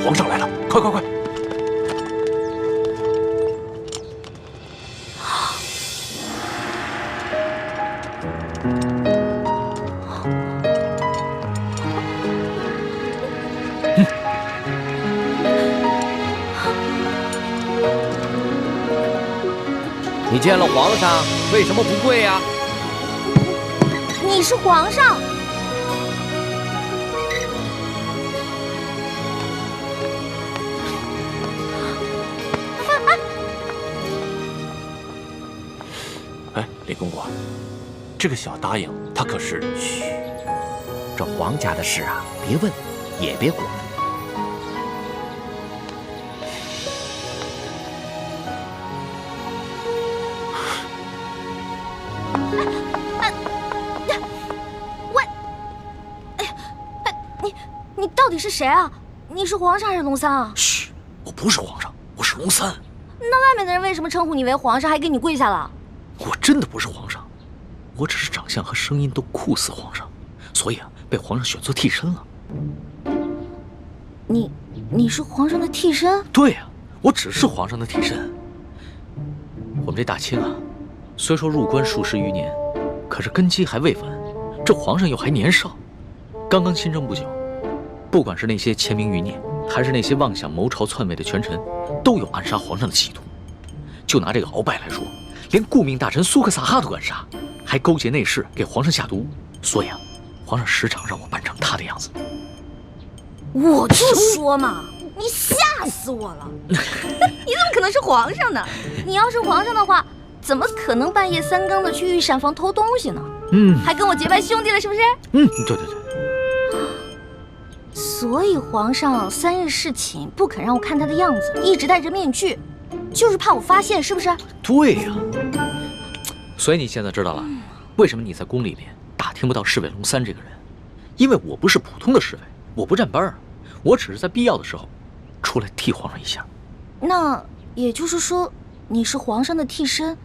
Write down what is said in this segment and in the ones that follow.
皇上来了，快快快！你见了皇上，为什么不跪呀？你是皇上。 哎，李公公，这个小答应他可是……嘘，这皇家的事啊，别问，也别管。你到底是谁啊？你是皇上还是龙三啊？嘘，我不是皇上，我是龙三。那外面的人为什么称呼你为皇上，还给你跪下了？ 我真的不是皇上，我只是长相和声音都酷似皇上，所以啊，被皇上选做替身了。你是皇上的替身？对呀，我只是皇上的替身。我们这大清啊，虽说入关数十余年，可是根基还未稳，这皇上又还年少，刚刚亲政不久。不管是那些签名余孽，还是那些妄想谋朝篡位的权臣，都有暗杀皇上的企图。就拿这个鳌拜来说。 连顾命大臣苏克萨哈都敢杀，还勾结内侍给皇上下毒，所以啊，皇上时常让我扮成他的样子。我就说嘛，你吓死我了！你怎么可能是皇上呢？你要是皇上的话，怎么可能半夜三更的去御膳房偷东西呢？还跟我结拜兄弟了，是不是？对对对。所以皇上3日侍寝，不肯让我看他的样子，一直戴着面具。 就是怕我发现，是不是？对呀。所以你现在知道了，为什么你在宫里面打听不到侍卫龙三这个人？因为我不是普通的侍卫，我不站班儿，我只是在必要的时候出来替皇上一下。那也就是说，你是皇上的替身，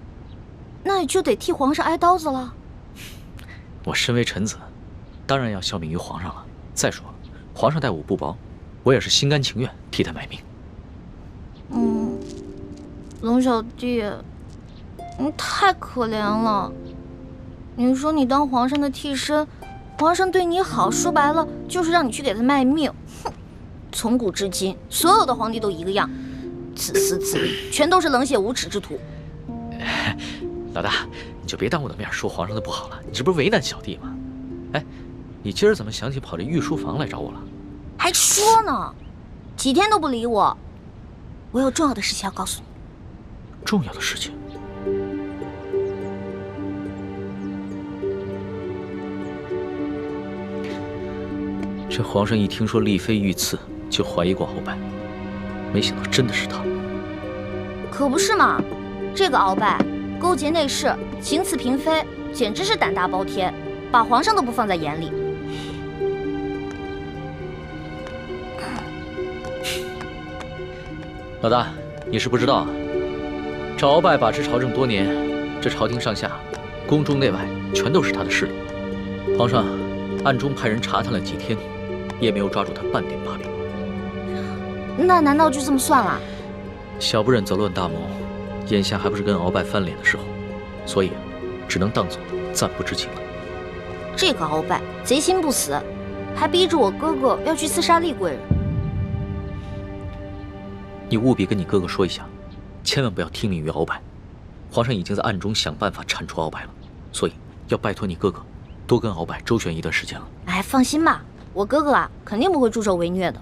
那也就得替皇上挨刀子了。我身为臣子，当然要效命于皇上了。再说，皇上待我不薄，我也是心甘情愿替他卖命。龙小弟，你太可怜了。你说你当皇上的替身，皇上对你好，说白了就是让你去给他卖命。哼，从古至今，所有的皇帝都一个样，自私自利，全都是冷血无耻之徒。老大，你就别当我的面说皇上的不好了，你这不是为难小弟吗？哎，你今儿怎么想起跑这御书房来找我了？还说呢，几天都不理我。我有重要的事情要告诉你。 重要的事情。这皇上一听说丽妃遇刺，就怀疑过鳌拜，没想到真的是他。可不是嘛，这个鳌拜勾结内侍，行刺嫔妃，简直是胆大包天，把皇上都不放在眼里。老大，你是不知道啊。 这鳌拜把持朝政多年，这朝廷上下、宫中内外全都是他的势力。皇上暗中派人查探了几天，也没有抓住他半点把柄。那难道就这么算了？小不忍则乱大谋，眼下还不是跟鳌拜翻脸的时候，所以只能当做暂不知情了。这个鳌拜贼心不死，还逼着我哥哥要去刺杀厉贵人。你务必跟你哥哥说一下。 千万不要听命于鳌拜，皇上已经在暗中想办法铲除鳌拜了，所以要拜托你哥哥多跟鳌拜周旋一段时间了。哎，放心吧，我哥哥啊肯定不会助纣为虐的。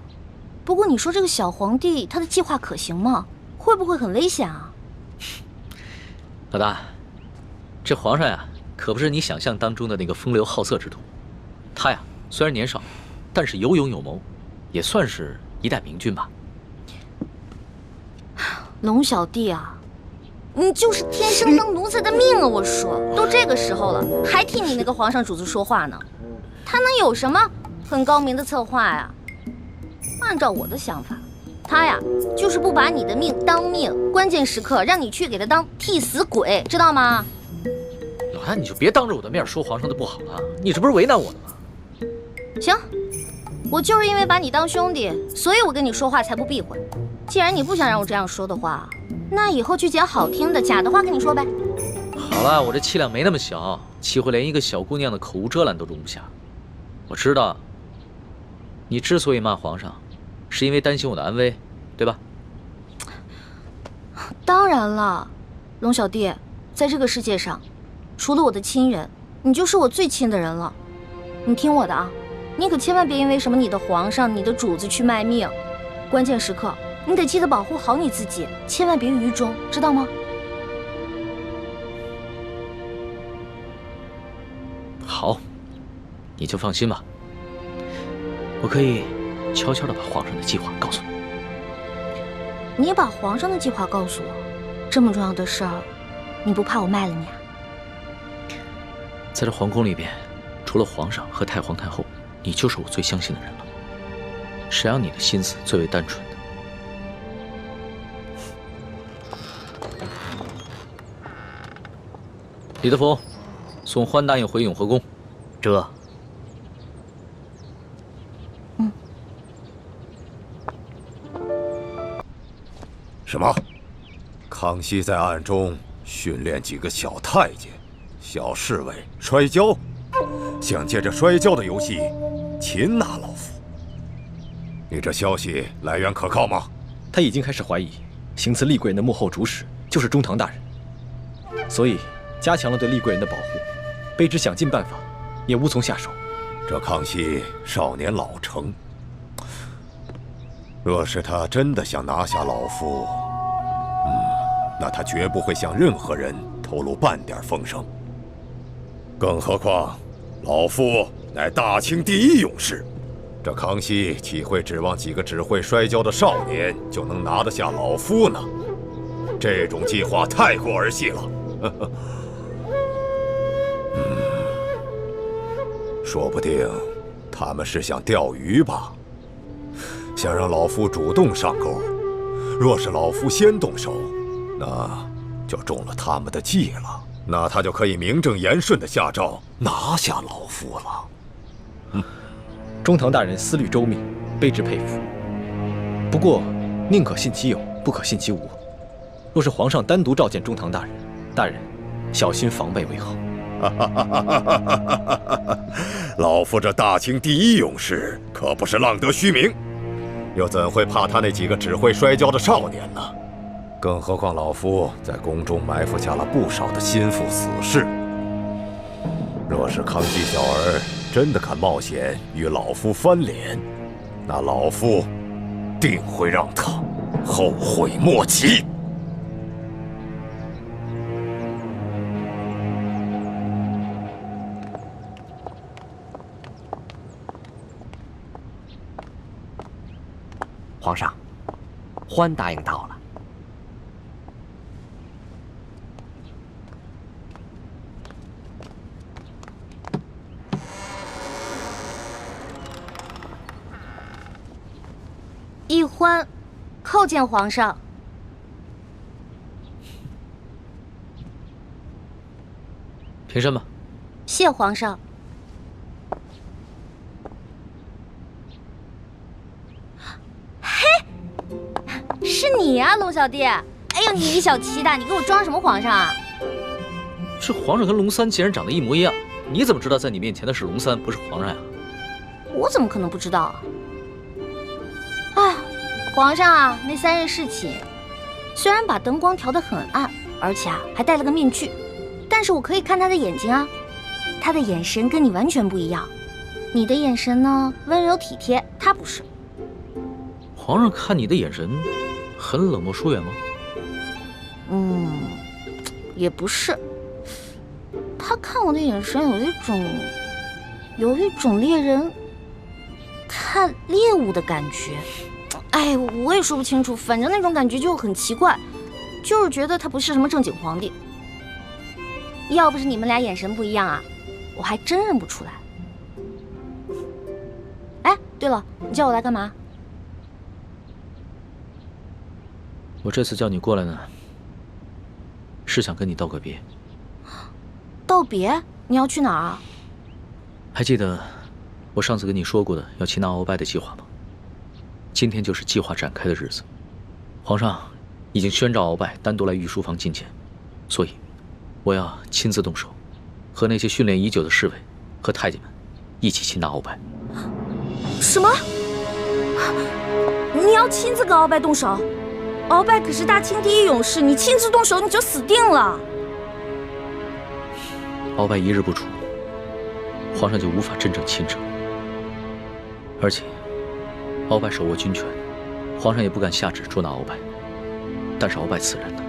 不过你说这个小皇帝他的计划可行吗？会不会很危险啊？老大，这皇上呀可不是你想象当中的那个风流好色之徒，他呀虽然年少，但是有勇有谋，也算是一代明君吧。 龙小弟啊，你就是天生当奴才的命啊！我说，都这个时候了，还替你那个皇上主子说话呢，他能有什么很高明的策划呀？按照我的想法，他呀就是不把你的命当命，关键时刻让你去给他当替死鬼，知道吗？老大，你就别当着我的面说皇上的不好了，你这不是为难我的吗？行，我就是因为把你当兄弟，所以我跟你说话才不避讳。既然你不想让我这样说的话，那以后去捡好听的假的话跟你说呗。好了，我这气量没那么小，气会连一个小姑娘的口无遮拦都容不下。我知道，你之所以骂皇上，是因为担心我的安危，对吧？当然了，龙小弟，在这个世界上，除了我的亲人，你就是我最亲的人了。你听我的啊，你可千万别因为什么你的皇上、你的主子去卖命，关键时刻你得记得保护好你自己，千万别于衷，知道吗？好，你就放心吧，我可以悄悄地把皇上的计划告诉你。你把皇上的计划告诉我，这么重要的事儿，你不怕我卖了你啊？在这皇宫里边，除了皇上和太皇太后，你就是我最相信的人了。谁让你的心思最为单纯的？李德福，送欢答应回永和宫。这。什么？康熙在暗中训练几个小太监、小侍卫摔跤，想借着摔跤的游戏擒拿老夫。你这消息来源可靠吗？他已经开始怀疑行刺厉贵人的幕后主使就是中堂大人，所以加强了对厉贵人的保护。卑职想尽办法，也无从下手。这康熙少年老成，若是他真的想拿下老夫，那他绝不会向任何人透露半点风声。更何况，老夫乃大清第一勇士，这康熙岂会指望几个只会摔跤的少年就能拿得下老夫呢？这种计划太过儿戏了。说不定他们是想钓鱼吧，想让老夫主动上钩。若是老夫先动手，那就中了他们的计了，那他就可以名正言顺地下诏拿下老夫了。中堂大人思虑周密，卑职佩服。不过，宁可信其有，不可信其无。若是皇上单独召见中堂大人，大人小心防备为好。老夫这大清第一勇士可不是浪得虚名，又怎会怕他那几个只会摔跤的少年呢？更何况老夫在宫中埋伏下了不少的心腹死士。若是康熙小儿真的敢冒险与老夫翻脸，那老夫定会让他后悔莫及。皇上，欢答应到了。一欢，叩见皇上。平身吧。谢皇上。是你呀，龙小弟！哎呦，你以小欺大，你给我装什么皇上啊？这皇上跟龙三竟然长得一模一样，你怎么知道在你面前的是龙三，不是皇上呀？我怎么可能不知道啊？哎，皇上啊，那3日侍寝，虽然把灯光调得很暗，而且还戴了个面具，但是我可以看他的眼睛啊，他的眼神跟你完全不一样。你的眼神呢，温柔体贴，他不是。皇上看你的眼神很冷漠疏远吗？也不是。他看我的眼神有一种猎人看猎物的感觉。哎，我也说不清楚，反正那种感觉就很奇怪，就是觉得他不是什么正经皇帝。要不是你们俩眼神不一样啊，我还真认不出来。哎，对了，你叫我来干嘛？我这次叫你过来呢，是想跟你道个别。道别？你要去哪儿啊？还记得我上次跟你说过的要擒拿鳌拜的计划吗？今天就是计划展开的日子。皇上已经宣召鳌拜单独来御书房觐见，所以我要亲自动手，和那些训练已久的侍卫和太监们一起擒拿鳌拜。什么？你要亲自跟鳌拜动手？鳌拜可是大清第一勇士，你亲自动手你就死定了。鳌拜一日不出，皇上就无法真正亲政。而且，鳌拜手握军权，皇上也不敢下旨捉拿鳌拜。但是鳌拜此人呢，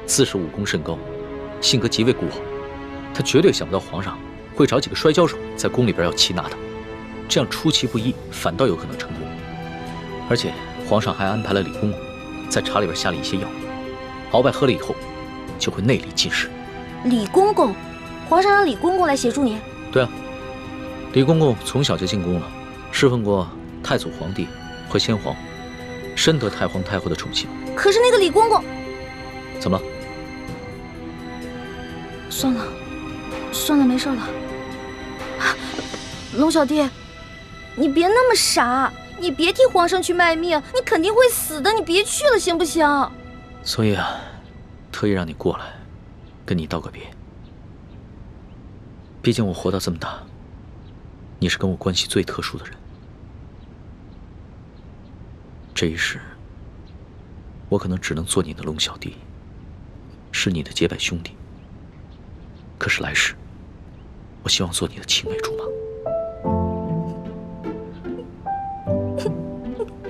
自恃武功甚高，性格极为孤傲，他绝对想不到皇上会找几个摔跤手在宫里边要擒拿他，这样出其不意，反倒有可能成功。而且皇上还安排了李公公在茶里边下了一些药，鳌拜喝了以后就会内力尽失。李公公，皇上让李公公来协助你？对啊，李公公从小就进宫了，侍奉过太祖皇帝和先皇，深得太皇太后的宠幸。可是那个李公公，怎么了？算了，算了，没事了。龙小弟，你别那么傻，你别替皇上去卖命，你肯定会死的，你别去了，行不行？所以啊，特意让你过来，跟你道个别。毕竟我活到这么大，你是跟我关系最特殊的人。这一世，我可能只能做你的龙小弟，是你的结拜兄弟。可是来世，我希望做你的青梅竹马。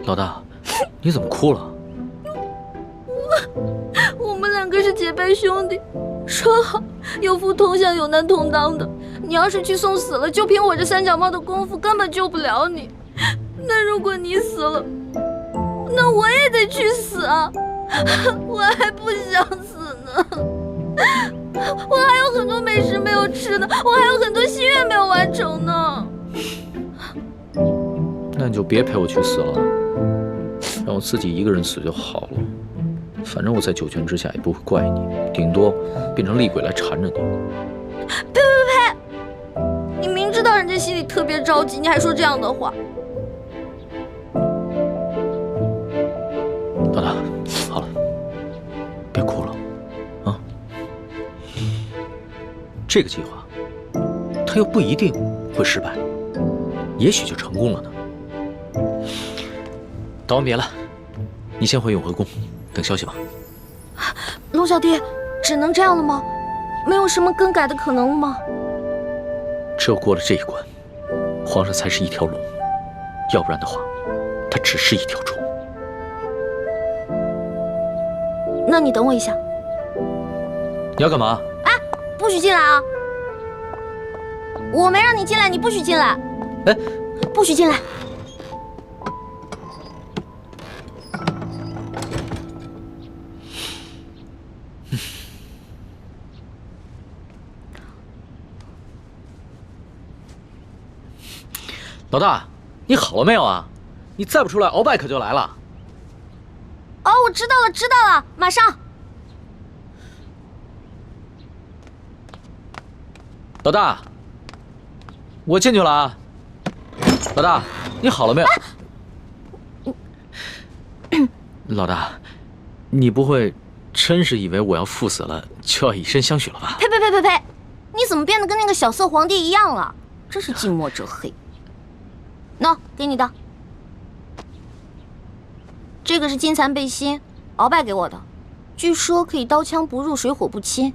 老大，你怎么哭了？我们两个是结拜兄弟，说好有福同享，有难同当的。你要是去送死了，就凭我这三脚猫的功夫，根本救不了你。那如果你死了，那我也得去死啊！我还不想死呢，我还有很多美食没有吃呢，我还有很多心愿没有完成呢。那你就别陪我去死了，让我自己一个人死就好了。反正我在九泉之下也不会怪你，顶多变成厉鬼来缠着你。呸！你明知道人家心里特别着急，你还说这样的话。老大，好了，别哭了，啊！这个计划，它又不一定会失败，也许就成功了呢。道完别了，你先回永和宫，等消息吧。龙小弟，只能这样了吗？没有什么更改的可能了吗？只有过了这一关，皇上才是一条龙，要不然的话，他只是一条虫。那你等我一下。你要干嘛？哎，不许进来啊！我没让你进来，你不许进来。哎，不许进来。老大，你好了没有啊？你再不出来，鳌拜可就来了。哦，我知道了，知道了，马上。老大，我进去了啊。老大，你好了没有？老大，你不会真是以为我要赴死了就要以身相许了吧？呸！你怎么变得跟那个小色皇帝一样了？真是近墨者黑。喏，给你的。这个是金蚕背心，鳌拜给我的，据说可以刀枪不入，水火不侵。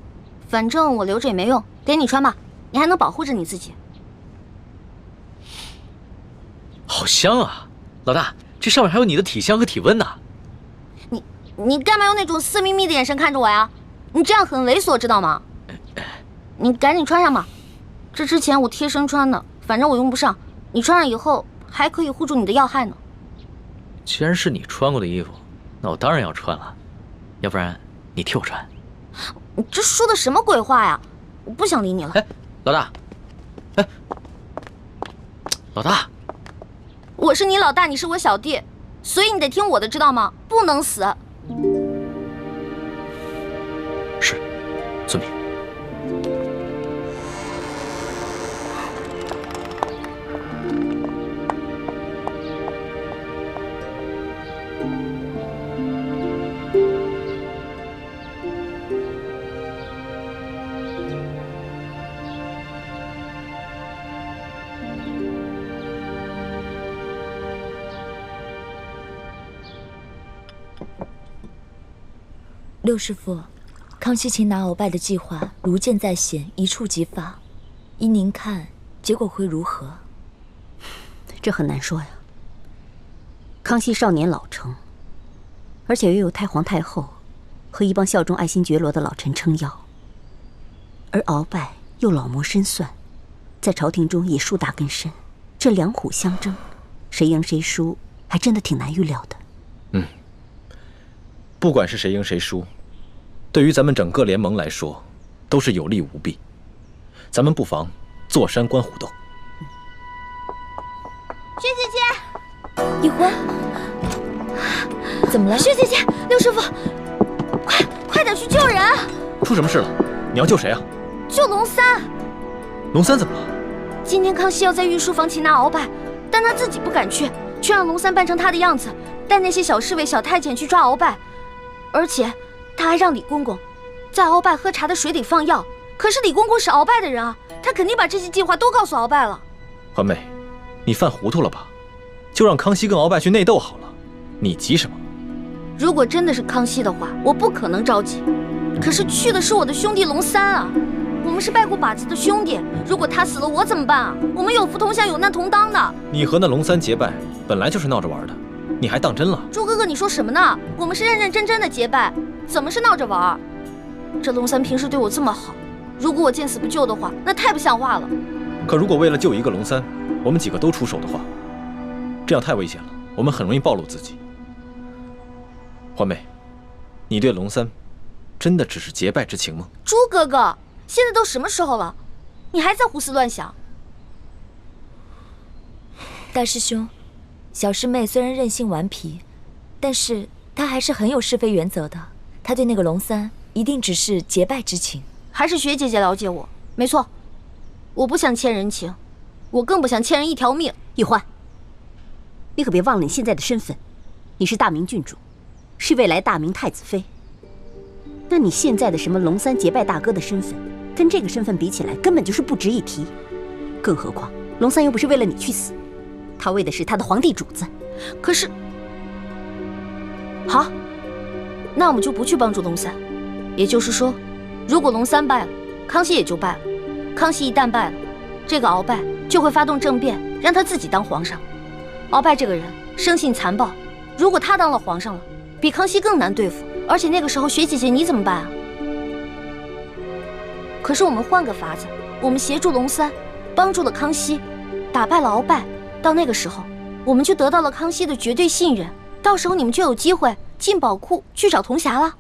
反正我留着也没用，给你穿吧，你还能保护着你自己。好香啊，老大，这上面还有你的体香和体温呢。你干嘛用那种色眯眯的眼神看着我呀？你这样很猥琐，知道吗？你赶紧穿上吧，这之前我贴身穿的，反正我用不上，你穿上以后还可以护住你的要害呢。既然是你穿过的衣服，那我当然要穿了，要不然你替我穿。你这说的什么鬼话呀？我不想理你了。哎，老大，哎，老大，我是你老大，你是我小弟，所以你得听我的，知道吗？不能死。是，遵命。六师傅，康熙擒拿鳌拜的计划如箭在弦，一触即发。依您看，结果会如何？这很难说呀。康熙少年老成，而且又有太皇太后和一帮效忠爱新觉罗的老臣撑腰，而鳌拜又老谋深算，在朝廷中也树大根深。这两虎相争，谁赢谁输，还真的挺难预料的。不管是谁赢谁输，对于咱们整个联盟来说，都是有利无弊。咱们不妨坐山观虎斗。薛姐姐，一欢，怎么了？薛姐姐，六师傅，快点去救人！出什么事了？你要救谁啊？救龙三。龙三怎么了？今天康熙要在御书房擒拿鳌拜，但他自己不敢去，却让龙三扮成他的样子，带那些小侍卫、小太监去抓鳌拜。而且他还让李公公在鳌拜喝茶的水里放药。可是李公公是鳌拜的人啊，他肯定把这些计划都告诉鳌拜了。环妹，你犯糊涂了吧？就让康熙跟鳌拜去内斗好了，你急什么？如果真的是康熙的话，我不可能着急。可是去的是我的兄弟龙三啊，我们是拜过把子的兄弟，如果他死了，我怎么办啊？我们有福同享，有难同当的。你和那龙三结拜，本来就是闹着玩的，你还当真了？朱哥哥，你说什么呢？我们是认认真真的结拜，怎么是闹着玩？这龙三平时对我这么好，如果我见死不救的话，那太不像话了。可如果为了救一个龙三，我们几个都出手的话，这样太危险了，我们很容易暴露自己。环妹，你对龙三真的只是结拜之情吗？朱哥哥，现在都什么时候了，你还在胡思乱想？大师兄，小师妹虽然任性顽皮，但是她还是很有是非原则的。她对那个龙三一定只是结拜之情。还是薛姐姐了解我，没错，我不想欠人情，我更不想欠人一条命。玉欢，你可别忘了你现在的身份，你是大明郡主，是未来大明太子妃。那你现在的什么龙三结拜大哥的身份，跟这个身份比起来，根本就是不值一提。更何况龙三又不是为了你去死，他为的是他的皇帝主子。可是，好，那我们就不去帮助龙三。也就是说，如果龙三败了，康熙也就败了。康熙一旦败了，这个鳌拜就会发动政变，让他自己当皇上。鳌拜这个人生性残暴，如果他当了皇上了，比康熙更难对付。而且那个时候，薛姐姐你怎么办啊？可是我们换个法子，我们协助龙三，帮助了康熙，打败了鳌拜。到那个时候，我们就得到了康熙的绝对信任。到时候你们就有机会进宝库去找铜匣了。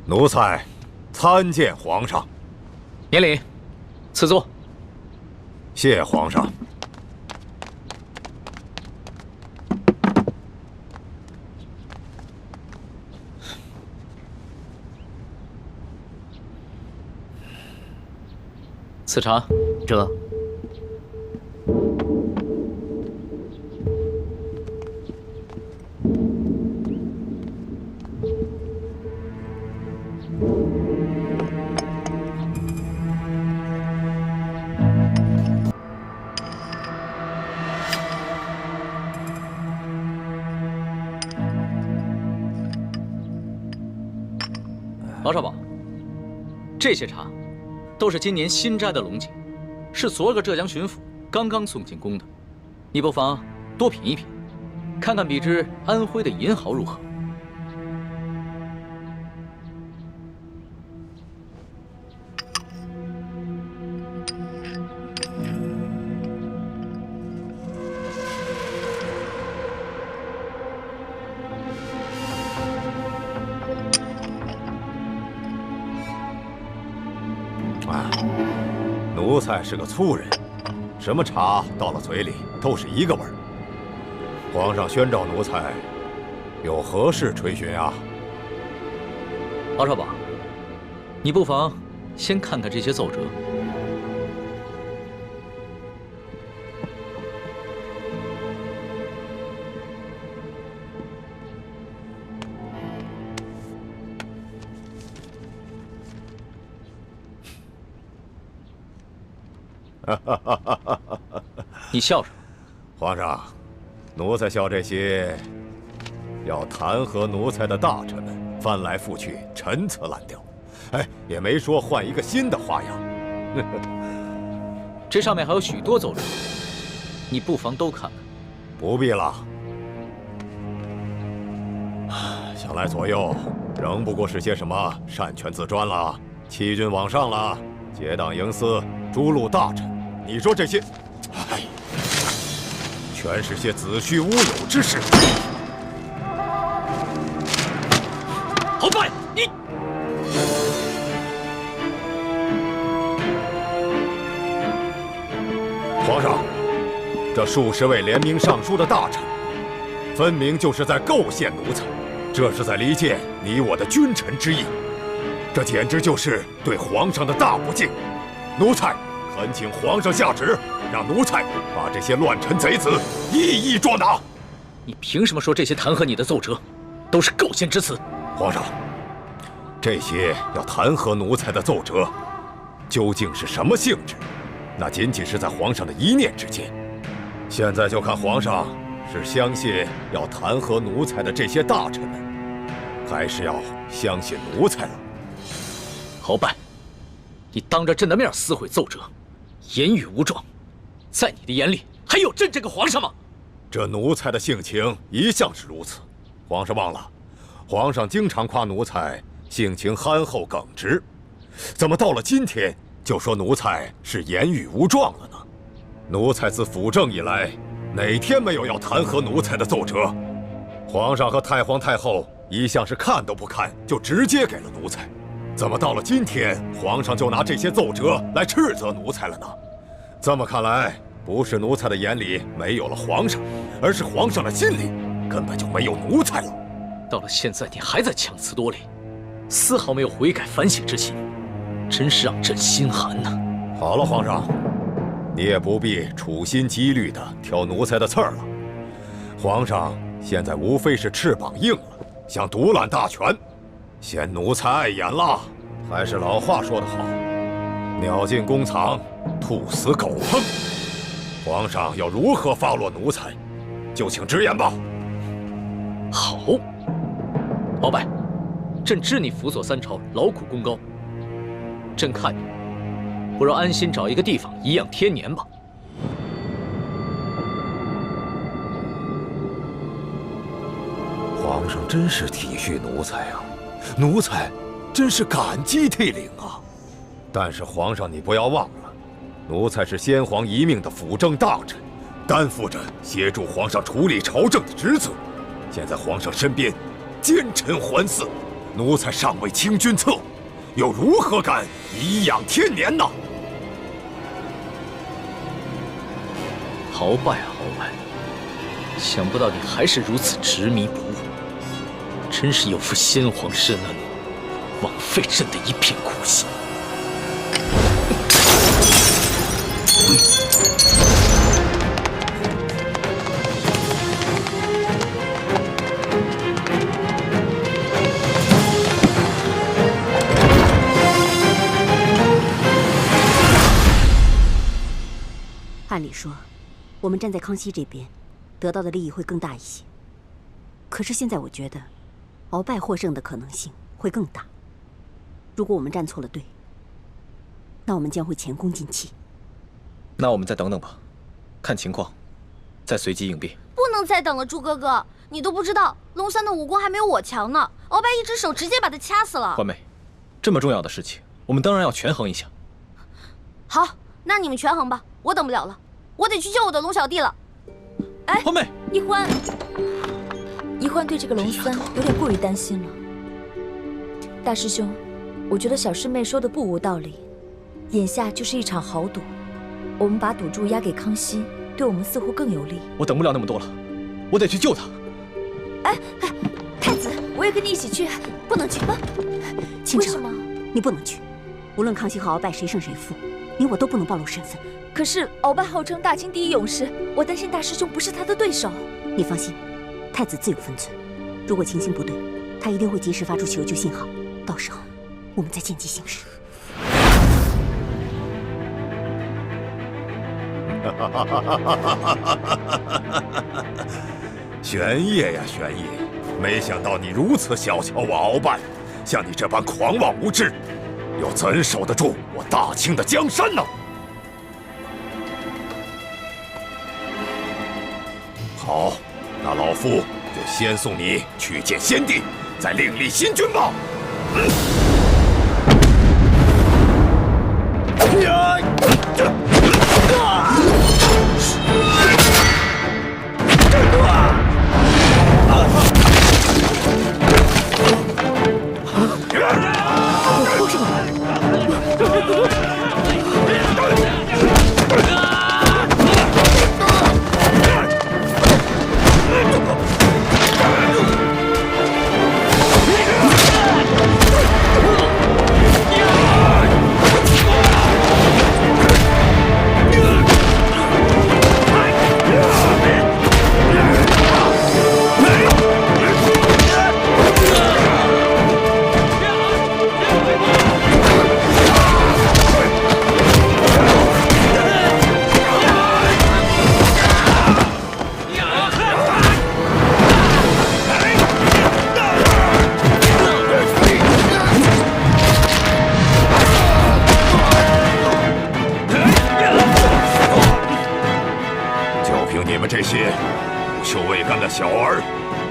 奴才参见皇上。免礼，赐座。谢皇上。此茶。这王少保，这些茶都是今年新摘的龙井，是昨个浙江巡抚刚刚送进宫的，你不妨多品一品，看看比之安徽的银毫如何？才是个粗人，什么茶到了嘴里都是一个味儿。皇上宣召奴才，有何事垂询啊？敖少保，你不妨先看看这些奏折。你笑什么？皇上，奴才笑这些要弹劾奴才的大臣们翻来覆去，陈词滥调，哎，也没说换一个新的花样。这上面还有许多奏折，你不妨都看看。不必了，想来左右仍不过是些什么擅权自专了、欺君罔上了、结党营私、诛戮大臣。你说这些，哎，全是些子虚乌有之事。鳌拜，你皇上，这数十位联名上书的大臣，分明就是在构陷奴才，这是在离间你我的君臣之义，这简直就是对皇上的大不敬。奴才恳请皇上下旨，让奴才把这些乱臣贼子一一捉拿。你凭什么说这些弹劾你的奏折都是构陷之词？皇上，这些要弹劾奴才的奏折，究竟是什么性质？那仅仅是在皇上的一念之间。现在就看皇上是相信要弹劾奴才的这些大臣们，还是要相信奴才了。鳌拜，你当着朕的面撕毁奏折，言语无状，在你的眼里还有朕这个皇上吗？这奴才的性情一向是如此，皇上忘了，皇上经常夸奴才性情憨厚耿直，怎么到了今天就说奴才是言语无状了呢？奴才自辅政以来，哪天没有要弹劾奴才的奏折？皇上和太皇太后一向是看都不看就直接给了奴才，怎么到了今天，皇上就拿这些奏折来斥责奴才了呢？这么看来，不是奴才的眼里没有了皇上，而是皇上的心里根本就没有奴才了。到了现在，你还在强词夺理，丝毫没有悔改反省之心，真是让朕心寒呐！好了，皇上，你也不必处心积虑地挑奴才的刺儿了。皇上现在无非是翅膀硬了，想独揽大权，嫌奴才碍眼了。还是老话说得好，鸟进弓藏，兔死狗烹。皇上要如何发落奴才，就请直言吧。好，鳌拜，朕知你辅佐三朝，劳苦功高，朕看你不如安心找一个地方颐养天年吧。皇上真是体恤奴才啊，奴才真是感激涕零啊。但是皇上，你不要忘了，奴才是先皇遗命的辅政大臣，担负着协助皇上处理朝政的职责。现在皇上身边奸臣环伺，奴才尚未清君侧，又如何敢颐养天年呢？鳌拜啊，鳌拜，想不到你还是如此执迷不悟，真是有负先皇深恩，枉费朕的一片苦心。按理说，我们站在康熙这边，得到的利益会更大一些。可是现在我觉得，鳌拜获胜的可能性会更大。如果我们站错了队，那我们将会前功尽弃。那我们再等等吧，看情况，再随机应变。不能再等了，朱哥哥，你都不知道，龙三的武功还没有我强呢。鳌拜一只手直接把他掐死了。欢妹，这么重要的事情，我们当然要权衡一下。好，那你们权衡吧，我等不了了，我得去救我的龙小弟了。哎，欢妹，一欢，一欢对这个龙三有点过于担心了。大师兄，我觉得小师妹说的不无道理。眼下就是一场豪赌，我们把赌注押给康熙，对我们似乎更有利。我等不了那么多了，我得去救他。哎，太子，我也跟你一起去。不能去啊！倾城，为什么？你不能去。无论康熙和鳌拜谁胜谁负，你我都不能暴露身份。可是鳌拜号称大清第一勇士，我担心大师兄不是他的对手。你放心，太子自有分寸。如果情形不对，他一定会及时发出求救信号，到时候我们再见机行事。玄烨呀，玄烨，没想到你如此小瞧我鳌拜，像你这般狂妄无知，又怎守得住我大清的江山呢？好，那老夫就先送你去见先帝，再另立新君吧。小儿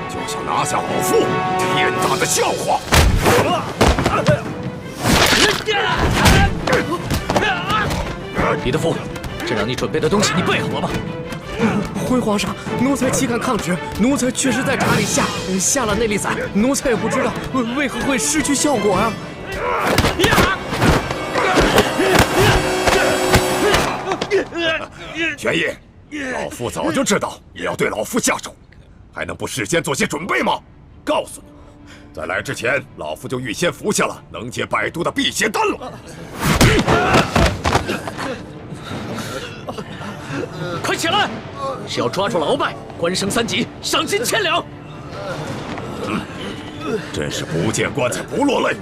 就想拿下老夫，天大的笑话！李德福，这让你准备的东西你备好了吗？回皇上，奴才岂敢抗旨？奴才确实在茶里下了内力散，奴才也不知道为何会失去效果呀。玄烨，老夫早就知道你要对老夫下手，还能不事先做些准备吗？告诉你，在来之前，老夫就预先服下了能解百毒的辟邪丹了。快起来！只要抓住了鳌拜，官升3级，赏金1000两。真是不见棺材不落泪。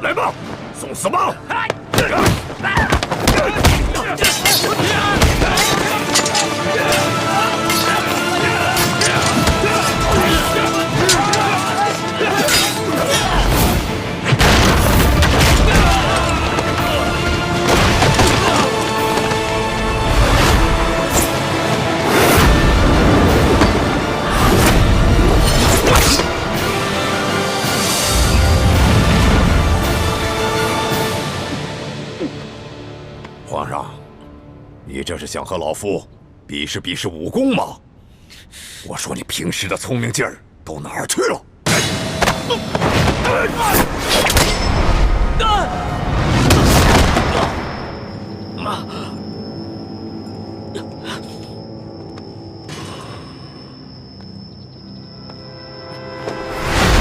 来吧，送死吧！皇上，你这是想和老夫比试比试武功吗？我说你平时的聪明劲儿都哪儿去了？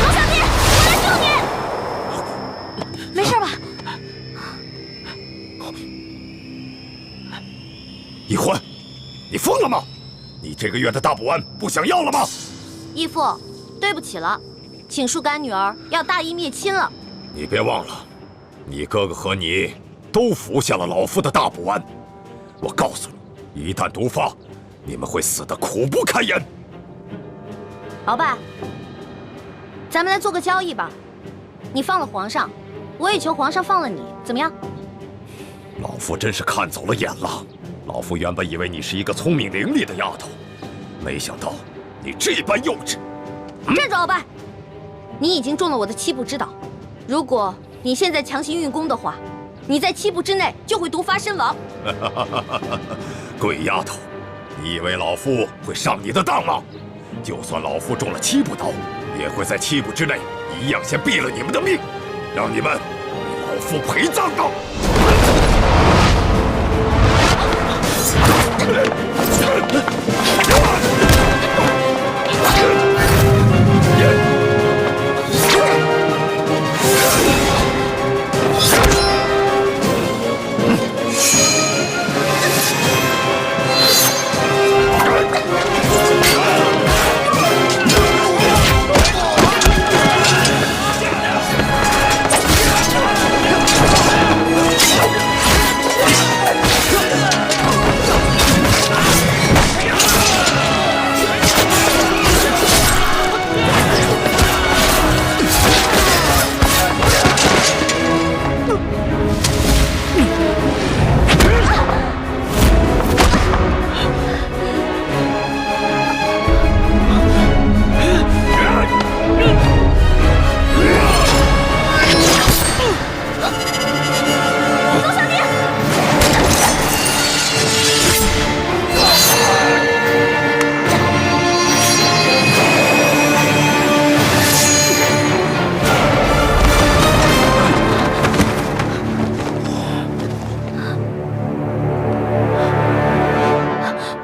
龙小弟，我来救你！没事吧？易欢，你疯了吗？你这个月的大补丸不想要了吗？义父，对不起了，请恕干女儿要大义灭亲了。你别忘了，你哥哥和你都服下了老夫的大补丸。我告诉你，一旦毒发，你们会死得苦不堪言。鳌拜，咱们来做个交易吧，你放了皇上，我也求皇上放了你，怎么样？老夫真是看走了眼了。老夫原本以为你是一个聪明伶俐的丫头，没想到你这般幼稚。站住，鳌拜！你已经中了我的7步之岛，如果你现在强行运功的话，你在7步之内就会毒发身亡。鬼丫头，你以为老夫会上你的当吗？就算老夫中了7步刀，也会在7步之内一样先毙了你们的命，让你们为老夫陪葬的。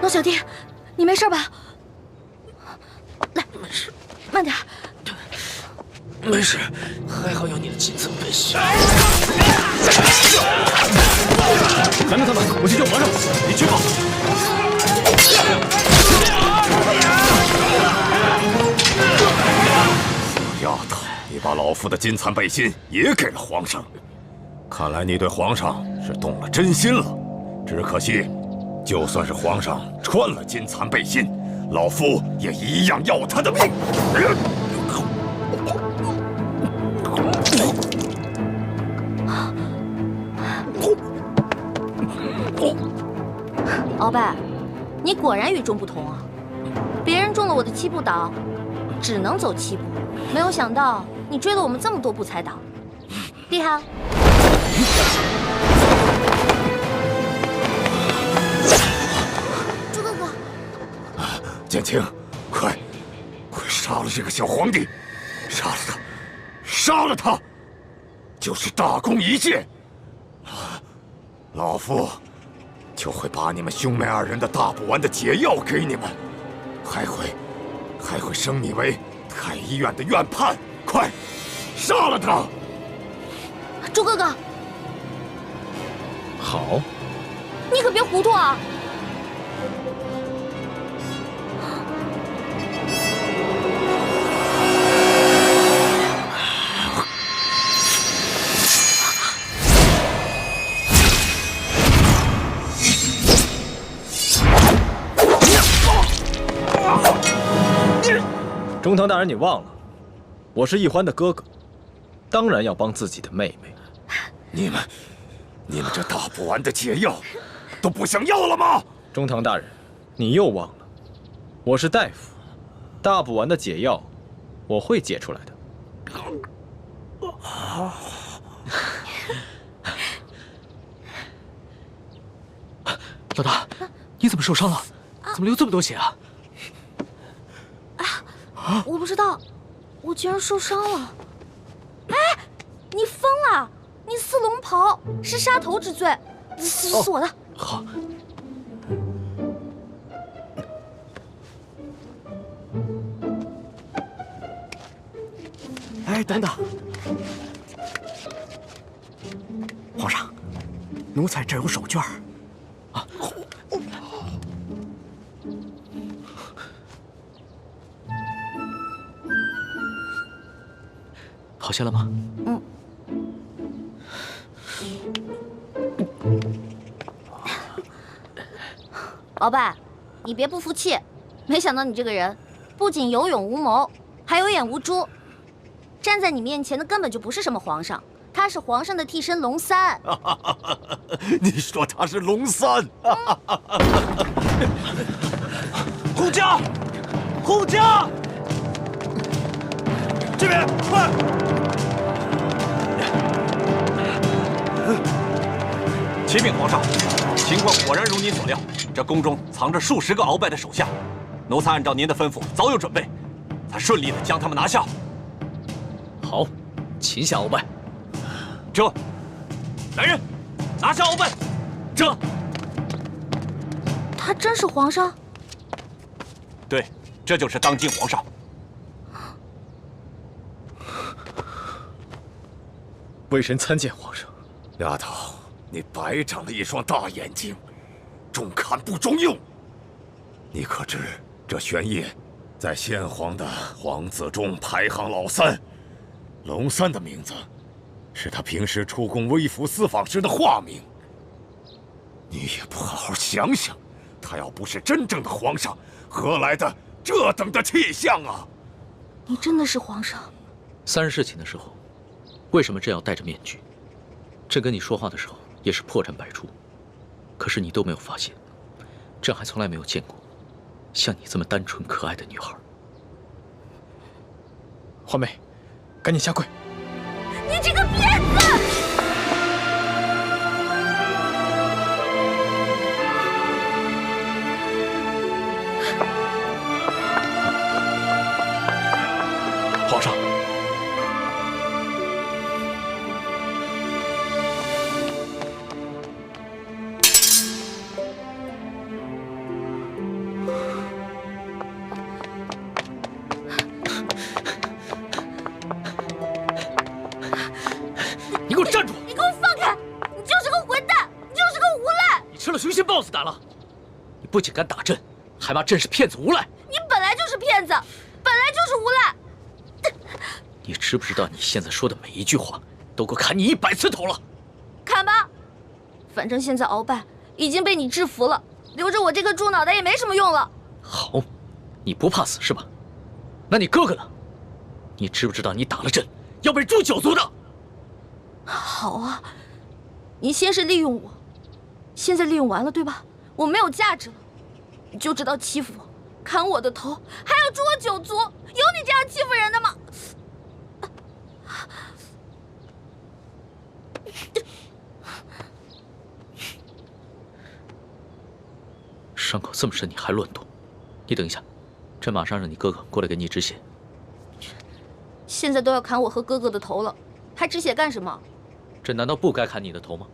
罗小弟，你没事吧？来，没事，慢点。没事，还好有你的金层背心。拦住他们，我去救皇上。你去吧。死丫头，你把老夫的金蚕背心也给了皇上，看来你对皇上是动了真心了。只可惜，就算是皇上穿了金蚕背心，老夫也一样要他的命。鳌拜，你果然与众不同啊！别人中了我的7步倒，只能走7步，没有想到你追了我们这么多步才倒，厉害啊！朱哥哥，剑青，快杀了这个小皇帝，杀了他，杀了他，就是大功一件。老夫就会把你们兄妹2人的大补丸的解药给你们，还会升你为太医院的院判。快，杀了他！朱哥哥，好，你可别糊涂啊！中堂大人，你忘了，我是奕欢的哥哥，当然要帮自己的妹妹。你们这大补丸的解药都不想要了吗？中堂大人，你又忘了，我是大夫，大补丸的解药我会解出来的。老大，你怎么受伤了？怎么流这么多血啊？我不知道，我居然受伤了。哎，你疯了！你撕龙袍是杀头之罪，是我的。好。哎，等等，皇上，奴才这有手绢。啊。好些了吗？嗯。鳌拜，你别不服气，没想到你这个人不仅有勇无谋，还有眼无珠。站在你面前的根本就不是什么皇上，他是皇上的替身龙三。你说他是龙三？护驾，护驾！这边，快！启禀皇上，情况果然如您所料，这宫中藏着数十个鳌拜的手下，奴才按照您的吩咐早有准备，才顺利的将他们拿下。好，擒下鳌拜。这，来人，拿下鳌拜。这，他真是皇上？对，这就是当今皇上。微臣参见皇上。丫头，你白长了一双大眼睛，中看不中用。你可知这玄烨在先皇的皇子中排行老3，龙三的名字是他平时出宫微服私访时的化名。你也不好好想想，他要不是真正的皇上，何来的这等的气象啊？你真的是皇上？3日侍寝的时候，为什么朕要戴着面具？朕跟你说话的时候也是破绽百出，可是你都没有发现。朕还从来没有见过像你这么单纯可爱的女孩。华妹，赶紧下跪！你这个骗子！皇上，你给我站住！你给我放开！你就是个混蛋，你就是个无赖！你吃了雄心豹子胆了！你不仅敢打朕，还骂朕是骗子无赖！你本来就是骗子，本来就是无赖！你知不知道你现在说的每一句话都够砍你100次头了？砍吧，反正现在鳌拜已经被你制服了，留着我这个猪脑袋也没什么用了。好，你不怕死是吧？那你哥哥呢？你知不知道你打了朕要被诛9族的？好啊，你先是利用我，现在利用完了对吧？我没有价值了，你就知道欺负我，砍我的头，还要诛我9族，有你这样欺负人的吗？伤口这么深，你还乱动？你等一下，朕马上让你哥哥过来给你止血。现在都要砍我和哥哥的头了，还止血干什么？朕难道不该砍你的头吗？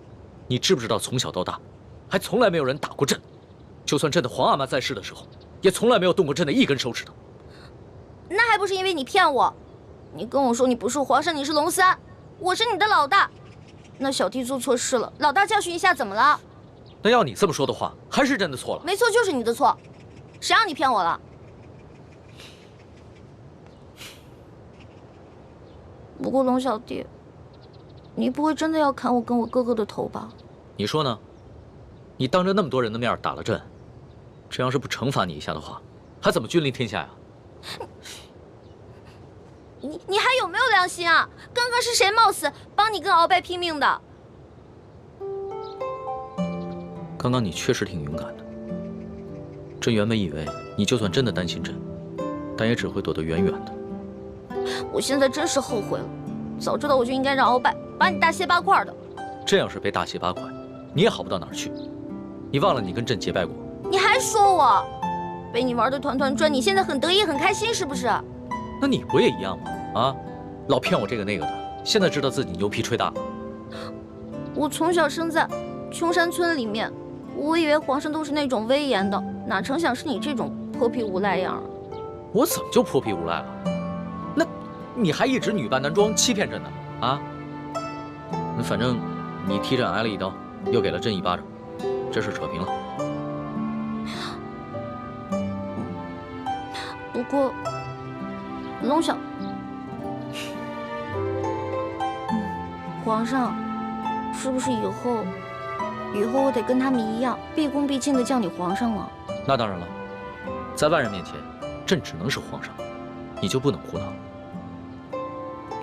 你知不知道从小到大，还从来没有人打过朕，就算朕的皇阿玛在世的时候，也从来没有动过朕的一根手指头。那还不是因为你骗我？你跟我说你不是皇上，你是龙三，我是你的老大。那小弟做错事了，老大教训一下怎么了？那要你这么说的话，还是朕的错了。没错，就是你的错，谁让你骗我了？不过龙小弟，你不会真的要砍我跟我哥哥的头吧？你说呢？你当着那么多人的面打了朕，这要是不惩罚你一下的话，还怎么君临天下呀？你还有没有良心啊？刚刚是谁冒死帮你跟鳌拜拼命的？刚刚你确实挺勇敢的。朕原本以为你就算真的担心朕，但也只会躲得远远的。我现在真是后悔了，早知道我就应该让鳌拜把你大卸8块的。朕要是被大卸8块，你也好不到哪儿去。你忘了你跟朕结拜过？你还说我被你玩得团团转，你现在很得意很开心是不是？那你不也一样吗？啊，老骗我这个那个的，现在知道自己牛皮吹大了。我从小生在穷山村里面，我以为皇上都是那种威严的，哪成想是你这种泼皮无赖样啊！我怎么就泼皮无赖了？那你还一直女扮男装欺骗朕呢？啊？那反正你踢朕挨了一刀，又给了朕1巴掌，这事扯平了。不过，龙小，皇上，是不是以后我得跟他们一样，毕恭毕敬的叫你皇上了？那当然了，在外人面前，朕只能是皇上，你就不能胡闹。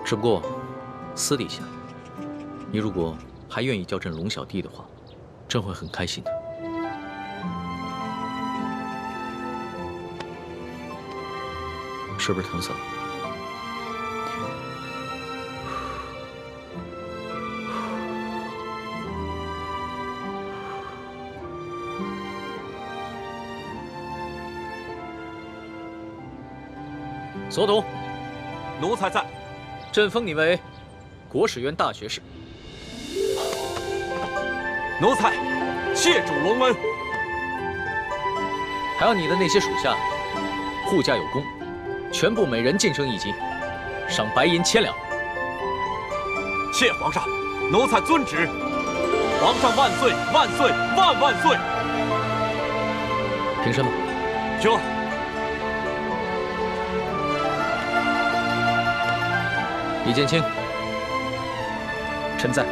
只不过，私底下，你如果还愿意叫朕龙小弟的话，朕会很开心的。是不是疼死了？所统，奴才在。朕封你为国史院大学士。奴才谢主隆恩。还有你的那些属下，护驾有功，全部每人晋升1级，赏白银1000两。谢皇上，奴才遵旨。皇上万岁万岁万万岁！平身吧。就。李建清，臣在。